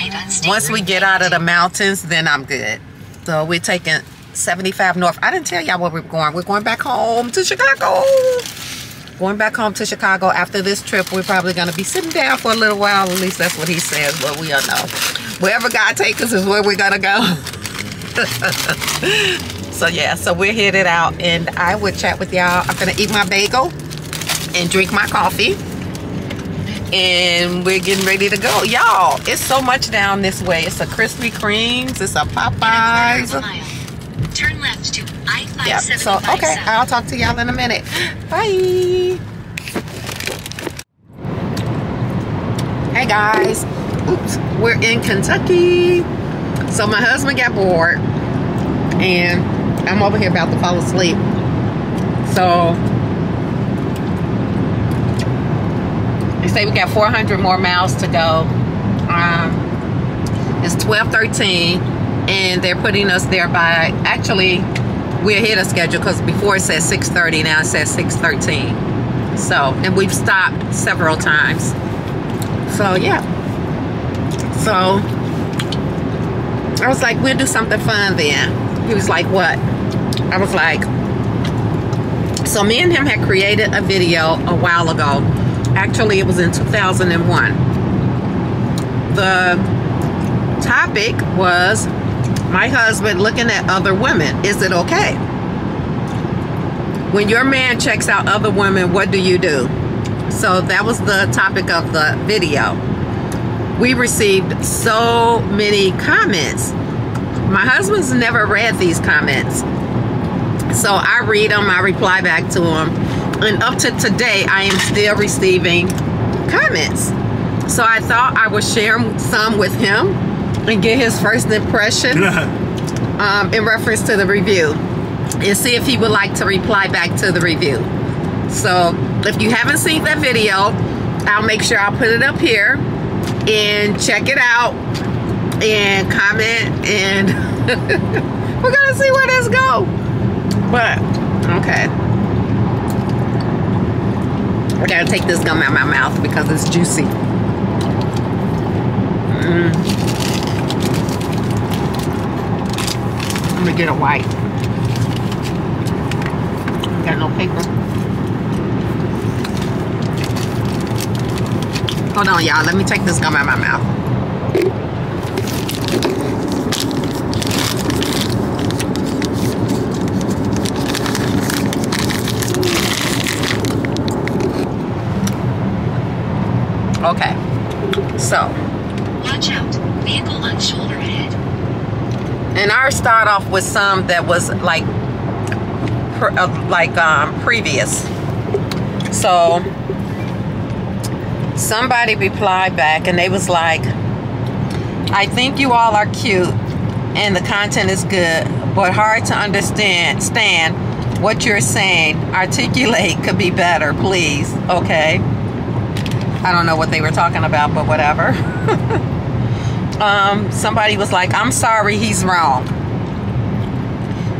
once we get out of the mountains, then I'm good. So we're taking 75 north. I didn't tell y'all where we're going. We're going back home to Chicago. Going back home to Chicago. After this trip, we're probably going to be sitting down for a little while. At least that's what he says, but we don't know. Wherever God takes us is where we're going to go. So yeah, so we're headed out and I will chat with y'all. I'm going to eat my bagel and drink my coffee. And we're getting ready to go. Y'all, it's so much down this way. It's a Krispy Kremes. It's a Popeyes. Turn left to I-575. Yeah, so okay, I'll talk to y'all in a minute. Bye. Hey guys, oops, we're in Kentucky. So my husband got bored and I'm over here about to fall asleep. So they say we got 400 more miles to go. It's 12:13 and they're putting us there by, actually we're ahead of schedule because before it said 6:30, now it says 6:13. So, and we've stopped several times. So yeah, so I was like, we'll do something fun then. He was like, what? I was like, so me and him had created a video a while ago. Actually, it was in 2001. The topic was my husband looking at other women. Is it okay? When your man checks out other women, what do you do? So that was the topic of the video. We received so many comments. My husband's never read these comments. So I read them, I reply back to them. And up to today, I am still receiving comments. So I thought I would share some with him and get his first impression in reference to the review. And see if he would like to reply back to the review. So if you haven't seen that video, I'll make sure I'll put it up here and check it out and comment, and we're gonna see where this goes. But okay, I gotta take this gum out of my mouth because it's juicy. I'm gonna get a white. Got no paper. Hold on, y'all. Let me take this gum out of my mouth. Okay. So. Watch out. Vehicle on shoulder ahead. And I start off with some that was like previous. So somebody replied back and they was like, I think you all are cute and the content is good, but hard to understand what you're saying. Articulate could be better, please. Okay. I don't know what they were talking about, but whatever. Somebody was like, I'm sorry, he's wrong.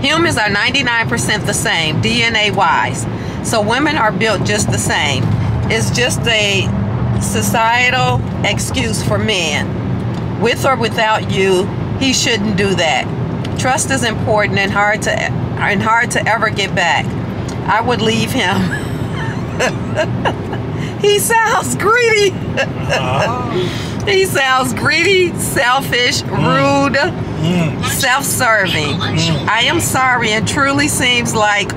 Humans are 99% the same, DNA wise. So women are built just the same. It's just a societal excuse for men. With or without you, he shouldn't do that. Trust is important and hard to ever get back. I would leave him. He sounds greedy. He sounds greedy, selfish, rude, self-serving. I am sorry, and truly seems like,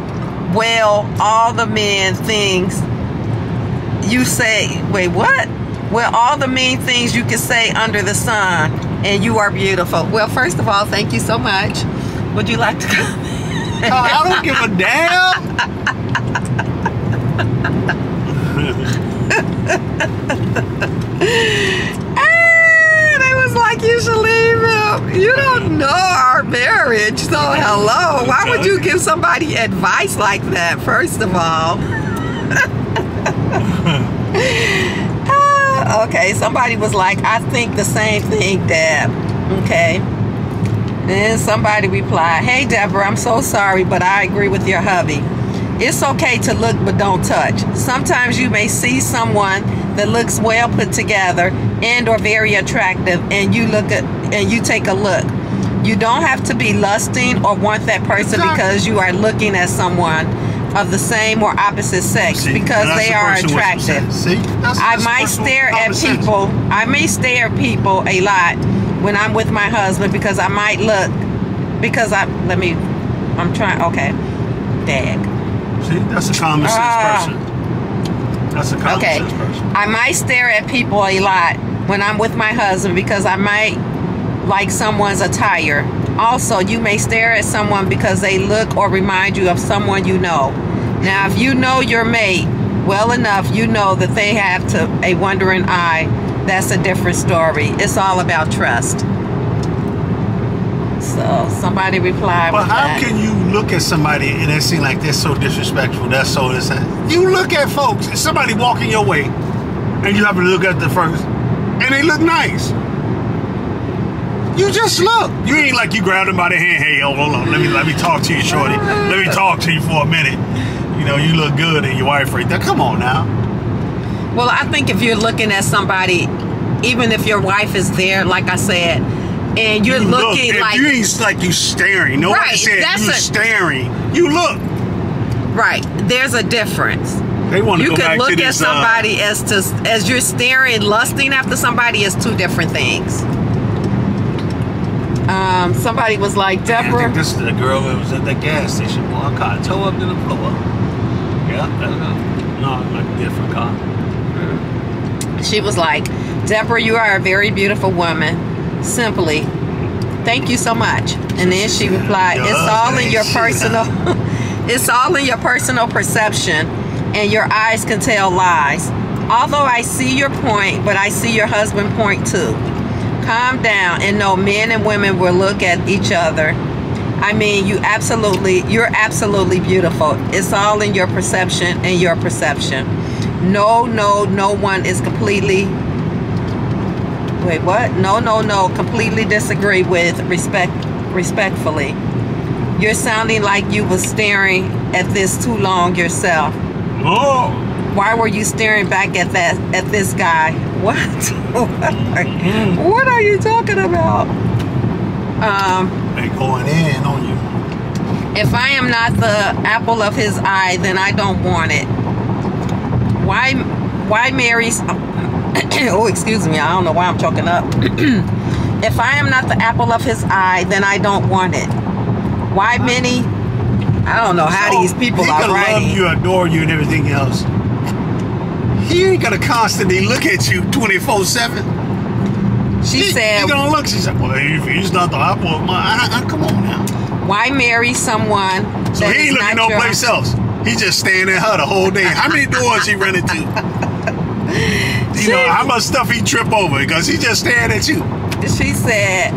well, all the mean things you say. Wait, what? Well, all the mean things you can say under the sun, and you are beautiful. Well, first of all, thank you so much. Would you like to come? Oh, I don't give a damn. They was like, you should leave him. You don't know our marriage, so hello. Why would you give somebody advice like that, first of all? Okay, somebody was like, I think the same thing, Deb. Okay. Then somebody replied, hey, Deborah, I'm so sorry, but I agree with your hubby. It's okay to look but don't touch. Sometimes you may see someone that looks well put together and or very attractive, and you take a look. You don't have to be lusting or want that person because you are looking at someone of the same or opposite sex because they are attractive. I may stare at people a lot when I'm with my husband because I might look okay. Dag. See, that's a common sense person. That's a common sense person. I might stare at people a lot when I'm with my husband because I might like someone's attire. Also, you may stare at someone because they look or remind you of someone you know. Now, if you know your mate well enough, you know that they have a wandering eye. That's a different story. It's all about trust. So somebody replied. But how can you look at somebody and it seem like they're so disrespectful? That's so this. You look at folks. If somebody walking your way, and you have to look at the first, and they look nice. You just look. You ain't like you grab them by the hand. Hey, hold on. Let me talk to you, shorty. Let me talk to you for a minute. You know, you look good, and your wife right there. Come on now. Well, I think if you're looking at somebody, even if your wife is there, like I said, and you're looking if like you ain't like you staring. Nobody said you staring. You look. Right. There's a difference. They want to you go back to this. You can look at somebody as you're staring, lusting after somebody is two different things. Somebody was like, Deborah. I think this is the girl that was at the gas station. Well, I got towed up to the floor. Yeah, no, like a different car. She was like, Deborah, you are a very beautiful woman. Simply, thank you so much. And then she replied, it's all in your personal it's all in your personal perception, and your eyes can tell lies. Although I see your point, but I see your husband point too. Calm down and know men and women will look at each other. I mean, you're absolutely beautiful. It's all in your perception and your perception. No one is completely completely disagree with respectfully. You're sounding like you was staring at this too long yourself. Oh. Why were you staring back at this guy? What? What are you talking about? They going in on you. If I am not the apple of his eye, then I don't want it. Why marry? Oh, excuse me. I don't know why I'm choking up. If I am not the apple of his eye, then I don't want it. Why many? I don't know how these people are writing. He can love you, adore you, and everything else. He ain't gonna constantly look at you 24/7. She said. He gonna look. She said, "Well, if he's not the apple of my eye, come on now." Why marry someone? So he ain't looking no place else. He just staring at her the whole day. How many doors he run into? You know how much stuff he trip over because he just staring at you. She said,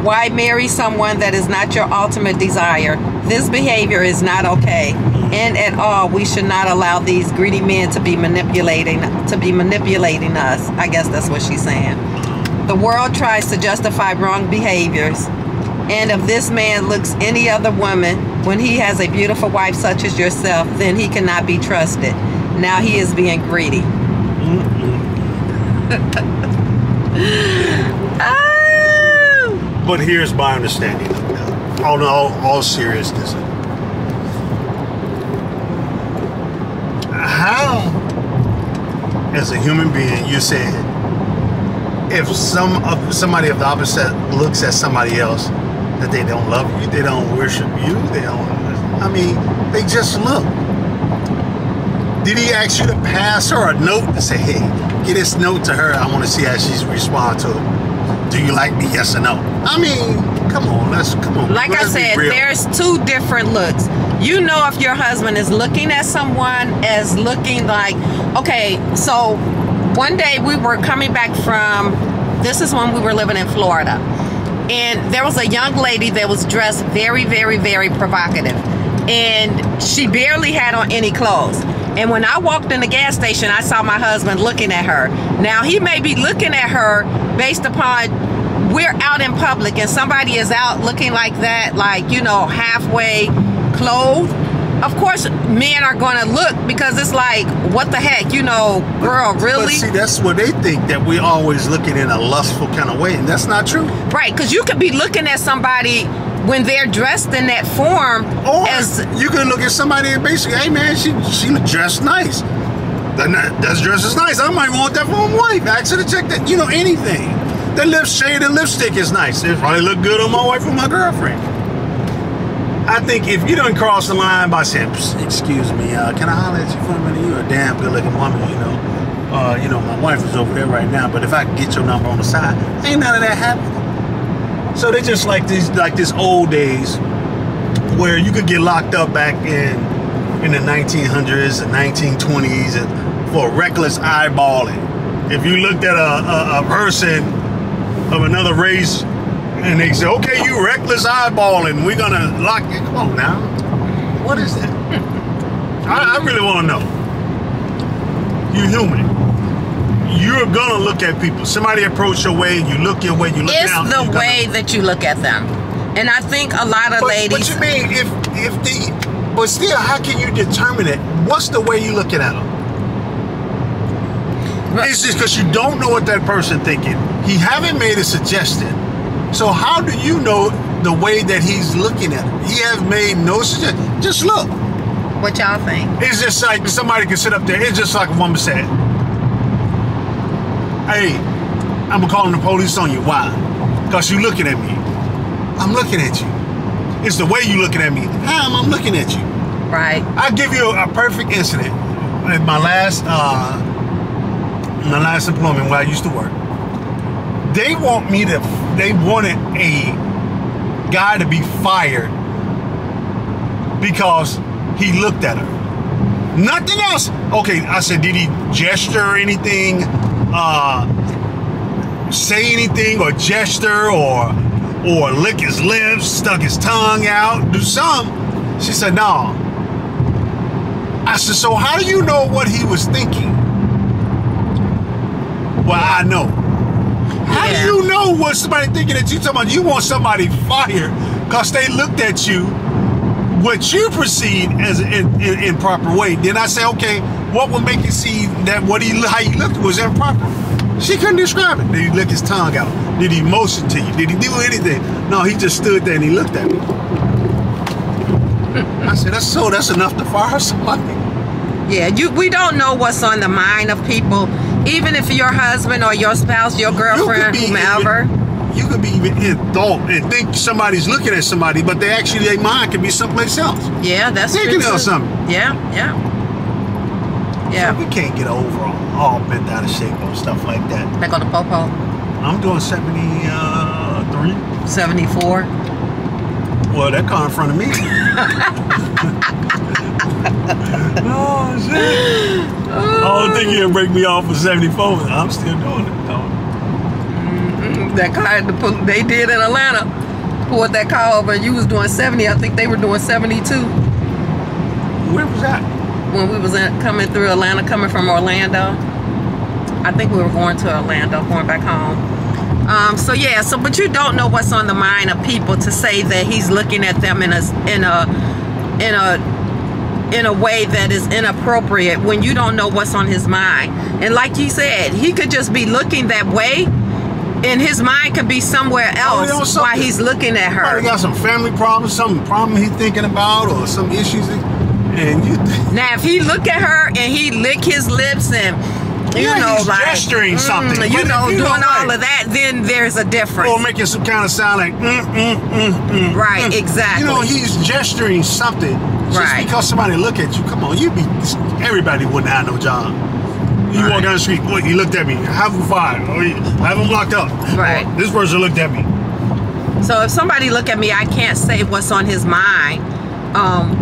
why marry someone that is not your ultimate desire? This behavior is not okay. And at all, we should not allow these greedy men to be manipulating us. I guess that's what she's saying. The world tries to justify wrong behaviors. And if this man looks any other woman when he has a beautiful wife such as yourself, then he cannot be trusted. Now he is being greedy. Oh. But here's my understanding on all seriousness. How, as a human being, you said, if somebody of the opposite looks at somebody else, that they don't love you, they don't worship you, they just look. Did he ask you to pass her a note and say, hey, get this note to her, I want to see how she's respond to it. Do you like me, yes or no? I mean, come on. Like I said, there's two different looks. You know if your husband is looking at someone as looking like, okay, so one day we were coming back from, this is when we were living in Florida, and there was a young lady that was dressed very, very, very provocative, and she barely had on any clothes. And when I walked in the gas station, I saw my husband looking at her. Now, he may be looking at her based upon we're out in public and somebody is out looking like that, like, you know, halfway clothed. Of course, men are going to look because it's like, what the heck, you know, girl, really? But see, that's what they think, that we're always looking in a lustful kind of way, and that's not true. Right, because you could be looking at somebody when they're dressed in that form. Or as you can look at somebody and basically, hey man, she dressed nice. That dress is nice. I might want that for my wife. Ask her to check that, you know, anything. The shade of lipstick is nice. It probably look good on my wife or my girlfriend. I think if you don't cross the line by saying, excuse me, can I holler at you for a minute? You're a damn good looking woman, you know. You know, my wife is over there right now, but if I can get your number on the side, ain't none of that happening. So they just like this old days where you could get locked up back in the 1900s and 1920s for reckless eyeballing. If you looked at a person of another race and they say, okay, you reckless eyeballing, we're gonna lock you. Come on now. What is that? I really want to know. You're human. You're gonna look at people. Somebody approach your way, you look your way, you look down. It's the way that you look at them. And I think a lot of ladies. What you mean? But still, how can you determine it? What's the way you looking at them? It's just because you don't know what that person thinking. He haven't made a suggestion. So how do you know the way that he's looking at it? He has made no suggestion. Just look. What y'all think? It's just like somebody can sit up there. It's just like a woman said, hey, I'm calling the police on you. Why? Because you looking at me. I'm looking at you. It's the way you looking at me. How am I looking at you? Right. I'll give you a perfect incident. In my last employment where I used to work, they wanted a guy to be fired because he looked at her. Nothing else. Okay, I said, did he gesture or anything? Say anything or gesture or lick his lips, stuck his tongue out, do something? She said, no. I said, so how do you know what he was thinking? Well, I know. How do you know what somebody thinking that you talking about? You want somebody fired because they looked at you what you perceived as an improper way. Then I say, okay, what would make you see that how you looked was improper? She couldn't describe it. Did he lick his tongue out? Did he motion to you? Did he do anything? No, he just stood there and he looked at me. I said, that's enough to fire somebody. Yeah, we don't know what's on the mind of people. Even if your husband or your spouse, your girlfriend, whomever. You could be even in thought and think somebody's looking at somebody, but their mind could be someplace else. Yeah, that's true. Thinking of something. Yeah. So we can't get over all bent out of shape or stuff like that. Back on the popo. I'm doing 73. 74. Well, that car in front of me. Oh shit! I don't think he'll break me off for 74. I'm still doing it though. That car, they did in Atlanta. Pulled that car over. You was doing 70. I think they were doing 72. Where was that? When we was coming through Atlanta, coming from Orlando. I think we were going to Orlando, going back home. But you don't know what's on the mind of people to say that he's looking at them in a way that is inappropriate when you don't know what's on his mind. And like you said, he could just be looking that way and his mind could be somewhere else while he's looking at her. He got some family problems, some problem he's thinking about, or some issues. Now, if he look at her and he lick his lips and he's gesturing something, doing all of that, then there's a difference. Or making some kind of sound like Right, exactly. He's gesturing something just because somebody look at you. Come on, everybody wouldn't have no job. You walk down the street, look, he looked at me, have him fired, or have him locked up. Right. Or, this person looked at me. So if somebody look at me, I can't say what's on his mind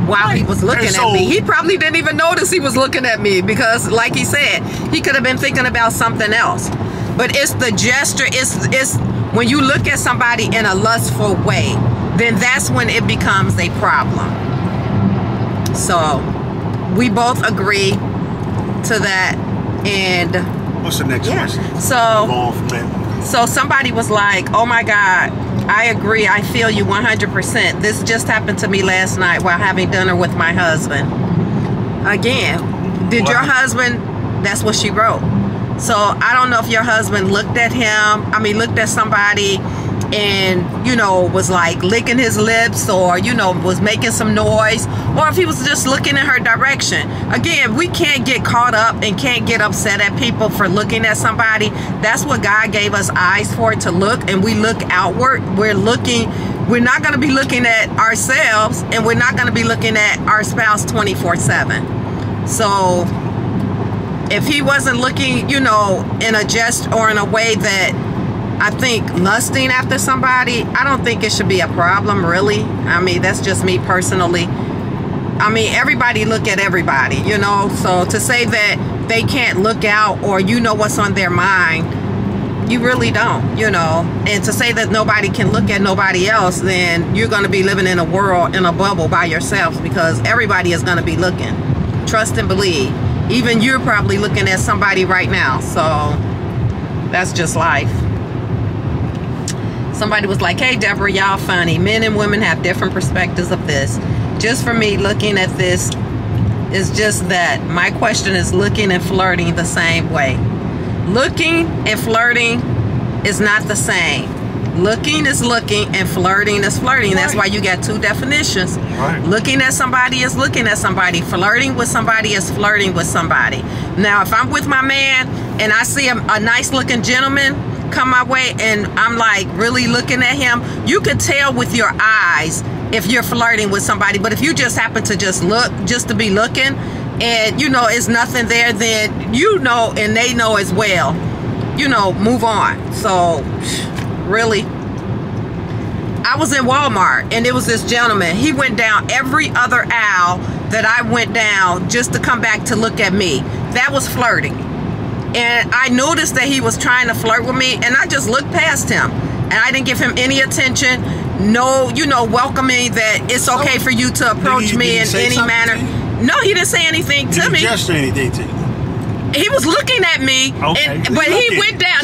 while he was looking at me. He probably didn't even notice he was looking at me because, like he said, he could have been thinking about something else. But it's the gesture. It's when you look at somebody in a lustful way, then that's when it becomes a problem. So we both agree to that. And what's the next question? So go on from there. So somebody was like, oh my God, I agree, I feel you 100%. This just happened to me last night while having dinner with my husband. Again, did your husband, that's what she wrote. So I don't know if your husband looked at somebody and, you know, was like licking his lips, or, you know, was making some noise, or if he was just looking in her direction. Again, we can't get caught up and can't get upset at people for looking at somebody. That's what God gave us eyes for, to look, and we look outward. We're not going to be looking at ourselves, and we're not going to be looking at our spouse 24/7. So if he wasn't looking, you know, in a jest or in a way that I think lusting after somebody, I don't think it should be a problem, really. I mean, that's just me personally. I mean, everybody look at everybody, you know. So to say that they can't look out, or you know what's on their mind, you really don't, you know. And to say that nobody can look at nobody else, then you're going to be living in a world, in a bubble by yourself, because everybody is going to be looking. Trust and believe. Even you're probably looking at somebody right now. So that's just life. Somebody was like, hey Deborah, y'all funny. Men and women have different perspectives of this. Just for me, looking at this is just that. My question is looking and flirting the same way. Looking and flirting is not the same. Looking is looking and flirting is flirting. That's why you got two definitions. Right. Looking at somebody is looking at somebody. Flirting with somebody is flirting with somebody. Now, if I'm with my man and I see a nice looking gentleman come my way and I'm like really looking at him, you could tell with your eyes if you're flirting with somebody. But if you just happen to just look, just to be looking, and you know it's nothing there, then you know, and they know as well, you know, move on. So really, I was in Walmart and there was this gentleman. He went down every other aisle that I went down just to come back to look at me. That was flirting. And I noticed that he was trying to flirt with me, and I just looked past him and I didn't give him any attention. No, you know, welcoming that it's okay for you to approach me in any manner. No, he didn't say anything to me. He didn't gesture anything to you? He was looking at me, okay, but he went down.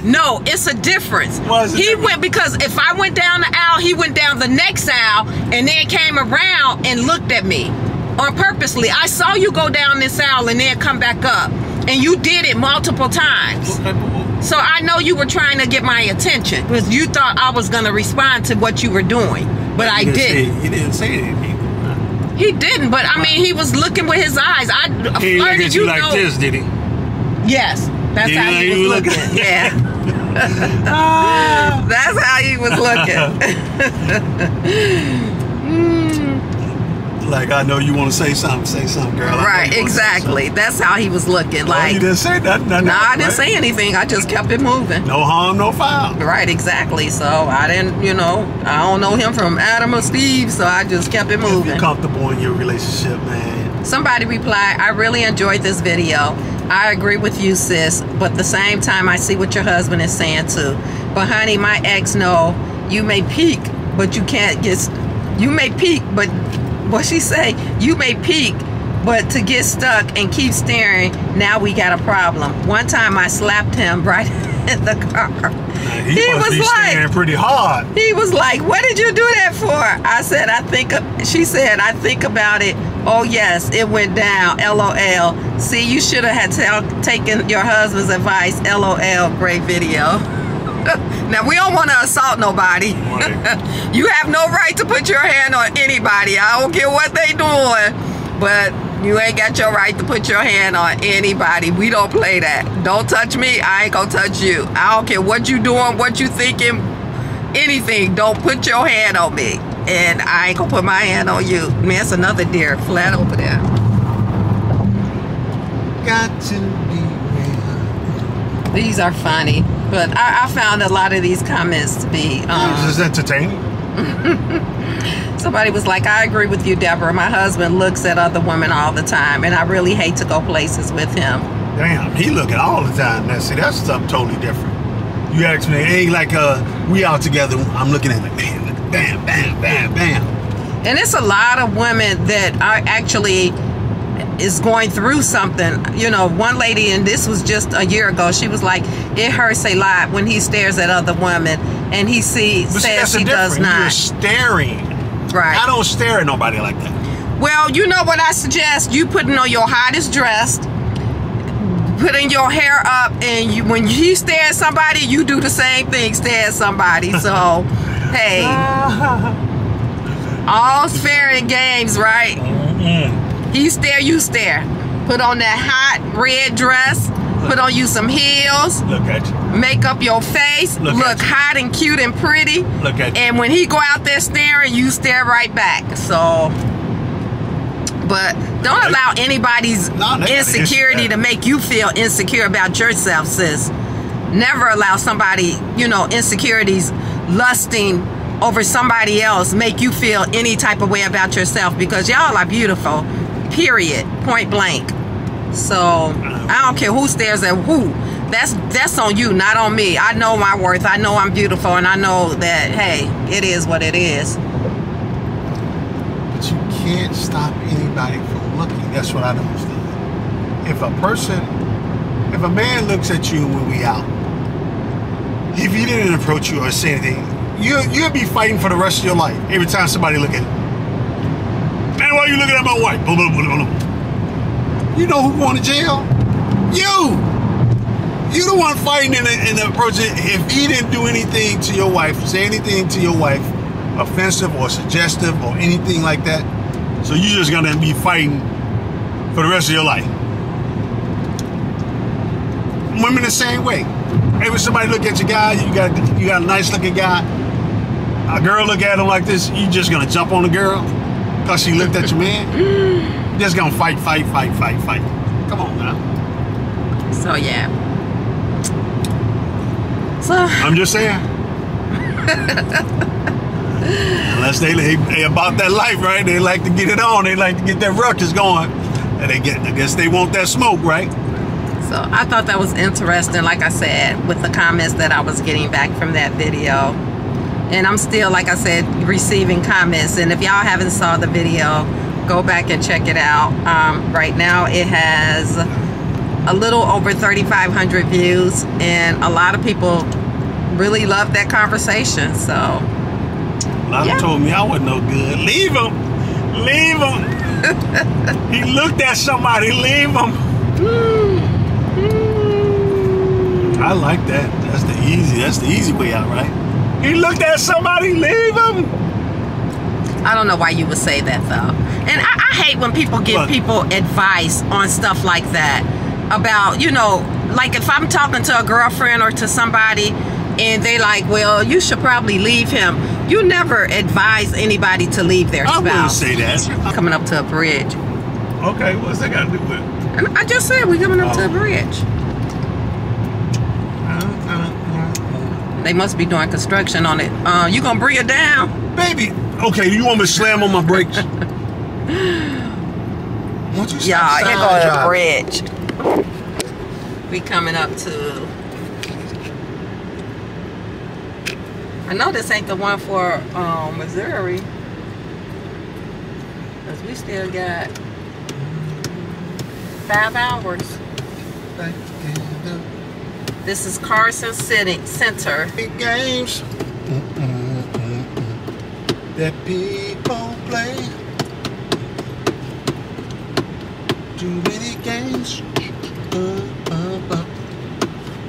No, it's a difference. He went, because if I went down the aisle, he went down the next aisle and then came around and looked at me on purposely. I saw you go down this aisle and then come back up, and you did it multiple times. So I know you were trying to get my attention because you thought I was going to respond to what you were doing, but I didn't. He didn't say anything. He didn't, but I mean, he was looking with his eyes. I he looked at you like this, did he? Yes, that's how he was looking. Yeah. That's how he was looking. Like, I know you want to say something, girl. Right, exactly. That's how he was looking. Like, you didn't say nothing. No, I didn't say anything. I just kept it moving. No harm, no foul. Right, exactly. So I didn't, you know, I don't know him from Adam or Steve, so I just kept it moving. You're comfortable in your relationship, man. Somebody replied, I really enjoyed this video. I agree with you, sis, but at the same time, I see what your husband is saying too. But honey, my ex, no, you may peek, but you can't get, you may peek, but what she say, you may peek, but to get stuck and keep staring, now we got a problem. One time I slapped him right in the car. He was like, staring pretty hard. He was like, what did you do that for? I said, she said, I think about it. Oh yes, it went down, LOL. See, you should have taken your husband's advice, LOL, great video. Now, we don't want to assault nobody. Right. You have no right to put your hand on anybody. I don't care what they doing, but you ain't got your right to put your hand on anybody. We don't play that. Don't touch me, I ain't gonna touch you. I don't care what you doing, what you thinking, anything. Don't put your hand on me, and I ain't gonna put my hand on you. Man, it's another deer flat over there. Got to be real. These are funny. But I found a lot of these comments to be... Is this entertaining? Somebody was like, I agree with you, Deborah. My husband looks at other women all the time, and I really hate to go places with him. Damn, he looking all the time. Now, see, that's something totally different. You ask me, it ain't like we out together, I'm looking at it, bam, bam, bam, bam, bam. And it's a lot of women that are actually is going through something. You know, one lady, and this was just a year ago, she was like, it hurts a lot when he stares at other women and he says she does not. You're staring. Right. I don't stare at nobody like that. Well, you know what I suggest? You putting on your hottest dress, putting your hair up, and when he stares at somebody, you do the same thing, stare at somebody. So, hey, all's fair in games, right? He stare, you stare. Put on that hot red dress, put on you some heels. Look at you. Make up your face, look hot and cute and pretty. Look at you. And when he go out there staring, you stare right back. So, but don't allow anybody's insecurity to make you feel insecure about yourself, sis. Never allow somebody, you know, insecurities, lusting over somebody else make you feel any type of way about yourself, because y'all are beautiful, period, point blank. So I don't care who stares at who. That's on you, not on me. I know my worth. I know I'm beautiful, and I know that, hey, it is what it is. But you can't stop anybody from looking. That's what I don't understand. If a man looks at you when we out, if he didn't approach you or say anything, you'll be fighting for the rest of your life every time somebody look at you. Man, why are you looking at my wife? Blah, blah, blah, blah, blah. You know who going to jail? You the one fighting in the approach. If he didn't do anything to your wife, say anything to your wife, offensive or suggestive or anything like that, so you're just gonna be fighting for the rest of your life. Women the same way. Hey, when somebody look at your guy, you got a nice looking guy, a girl look at him like this, you just gonna jump on the girl because she looked at your man? Just gonna fight. Come on now. So yeah. So I'm just saying. Unless they about that life, right? They like to get it on. They like to get that ruckus going. And I guess they want that smoke, right? So I thought that was interesting, like I said, with the comments that I was getting back from that video. And I'm still, like I said, receiving comments. And if y'all haven't saw the video, go back and check it out. Right now it has a little over 3,500 views, and a lot of people really love that conversation. So a lot of told me I wasn't no good. Leave him. He looked at somebody. Leave him. I like that. That's the easy way out, right? He looked at somebody. Leave him. I don't know why you would say that though. And I hate when people give people advice on stuff like that. About, you know, like if I'm talking to a girlfriend or to somebody and they like, well, you should probably leave him. You never advise anybody to leave their spouse. I wouldn't say that. Coming up to a bridge. Okay, what's that got to do with it? And I just said we're coming up to a bridge. They must be doing construction on it. You gonna bring it down? Baby, okay, you want me to slam on my brakes? Yeah, here goes the bridge. We coming up to, I know this ain't the one for Missouri, because we still got 5 hours. This is Carson Center. Big games that people play. Too many games.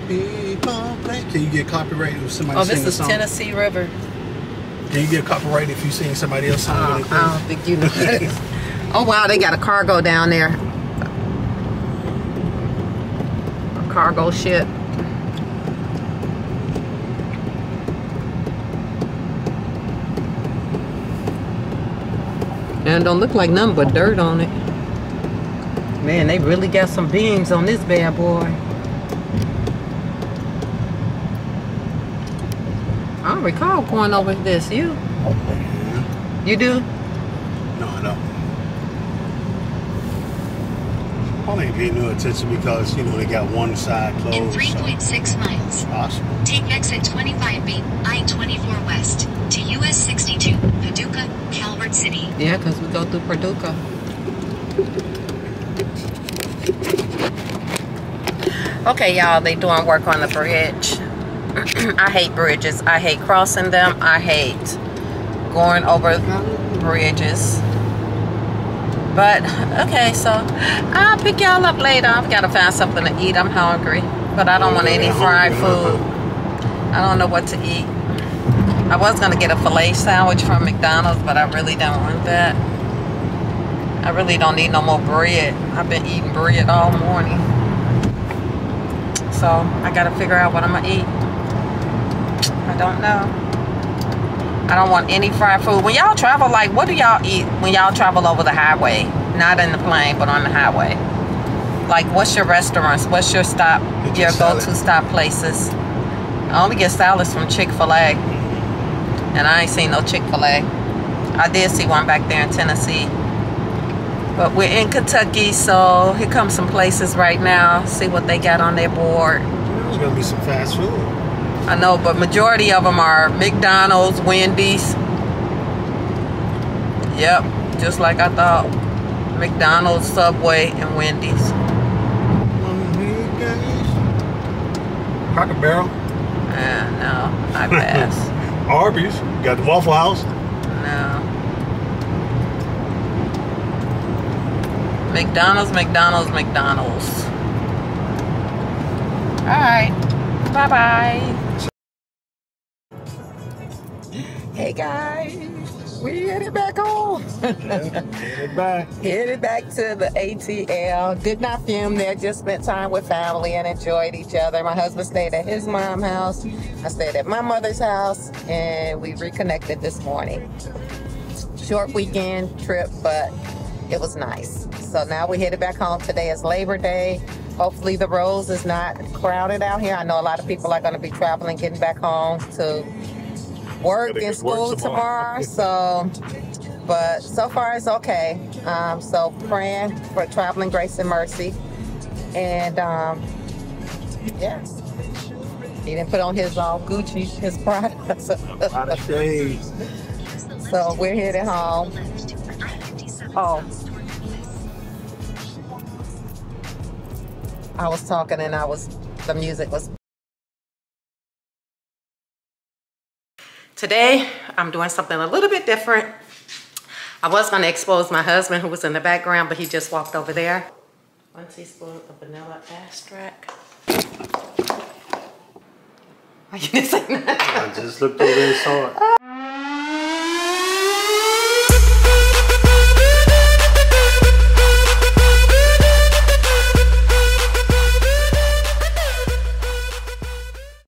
People play. Can you get copyrighted if somebody sings a song? Oh, this is Tennessee River. Can you get copyrighted if you sing somebody else's song? I don't think you know that. Oh wow, they got a cargo down there. A cargo ship. And don't look like nothing but dirt on it. Man, they really got some beams on this bad boy. I don't recall going over this. You? Yeah. You do? No, I don't. Probably ain't paying no attention because, you know, they got one side closed. In 3.6 miles. Awesome. Take exit 25B, I-24 West, to US 62, Paducah, Calvert City. Yeah, because we go through Paducah. Okay, y'all, they doing work on the bridge. I hate bridges. I hate crossing them. I hate going over bridges. But, okay, so I'll pick y'all up later. I've got to find something to eat. I'm hungry. But I don't want any fried food. I don't know what to eat. I was going to get a filet sandwich from McDonald's, but I really don't want that. I really don't need no more bread. I've been eating bread all morning. So I got to figure out what I'm going to eat. I don't know. I don't want any fried food. When y'all travel, like, what do y'all eat when y'all travel over the highway? Not in the plane, but on the highway. Like, what's your restaurants? What's your stop, your go-to stop places? I only get salads from Chick-fil-A. And I ain't seen no Chick-fil-A. I did see one back there in Tennessee. But we're in Kentucky, so here comes some places right now. See what they got on their board. There's gonna be some fast food. I know, but majority of them are McDonald's, Wendy's. Yep, just like I thought. McDonald's, Subway, and Wendy's. Cracker Barrel. No, I pass. Arby's. Got the Waffle House. No. McDonald's, McDonald's, McDonald's. Alright. Bye-bye. Hey guys. We headed back home. Headed back. Headed back to the ATL. Did not film there. Just spent time with family and enjoyed each other. My husband stayed at his mom's house. I stayed at my mother's house. And we reconnected this morning. Short weekend trip, but it was nice. So now we're headed back home. Today is Labor Day. Hopefully the roads is not crowded out here. I know a lot of people are going to be traveling, getting back home to work and school tomorrow. So, but so far it's okay. So praying for traveling grace and mercy. And yeah, he didn't put on his Gucci, his Prada. So we're headed home. Oh. I was talking and the music was. Today, I'm doing something a little bit different. I was going to expose my husband who was in the background, but he just walked over there. 1 teaspoon of vanilla extract. Oh, you didn't say that? I just looked over and saw it.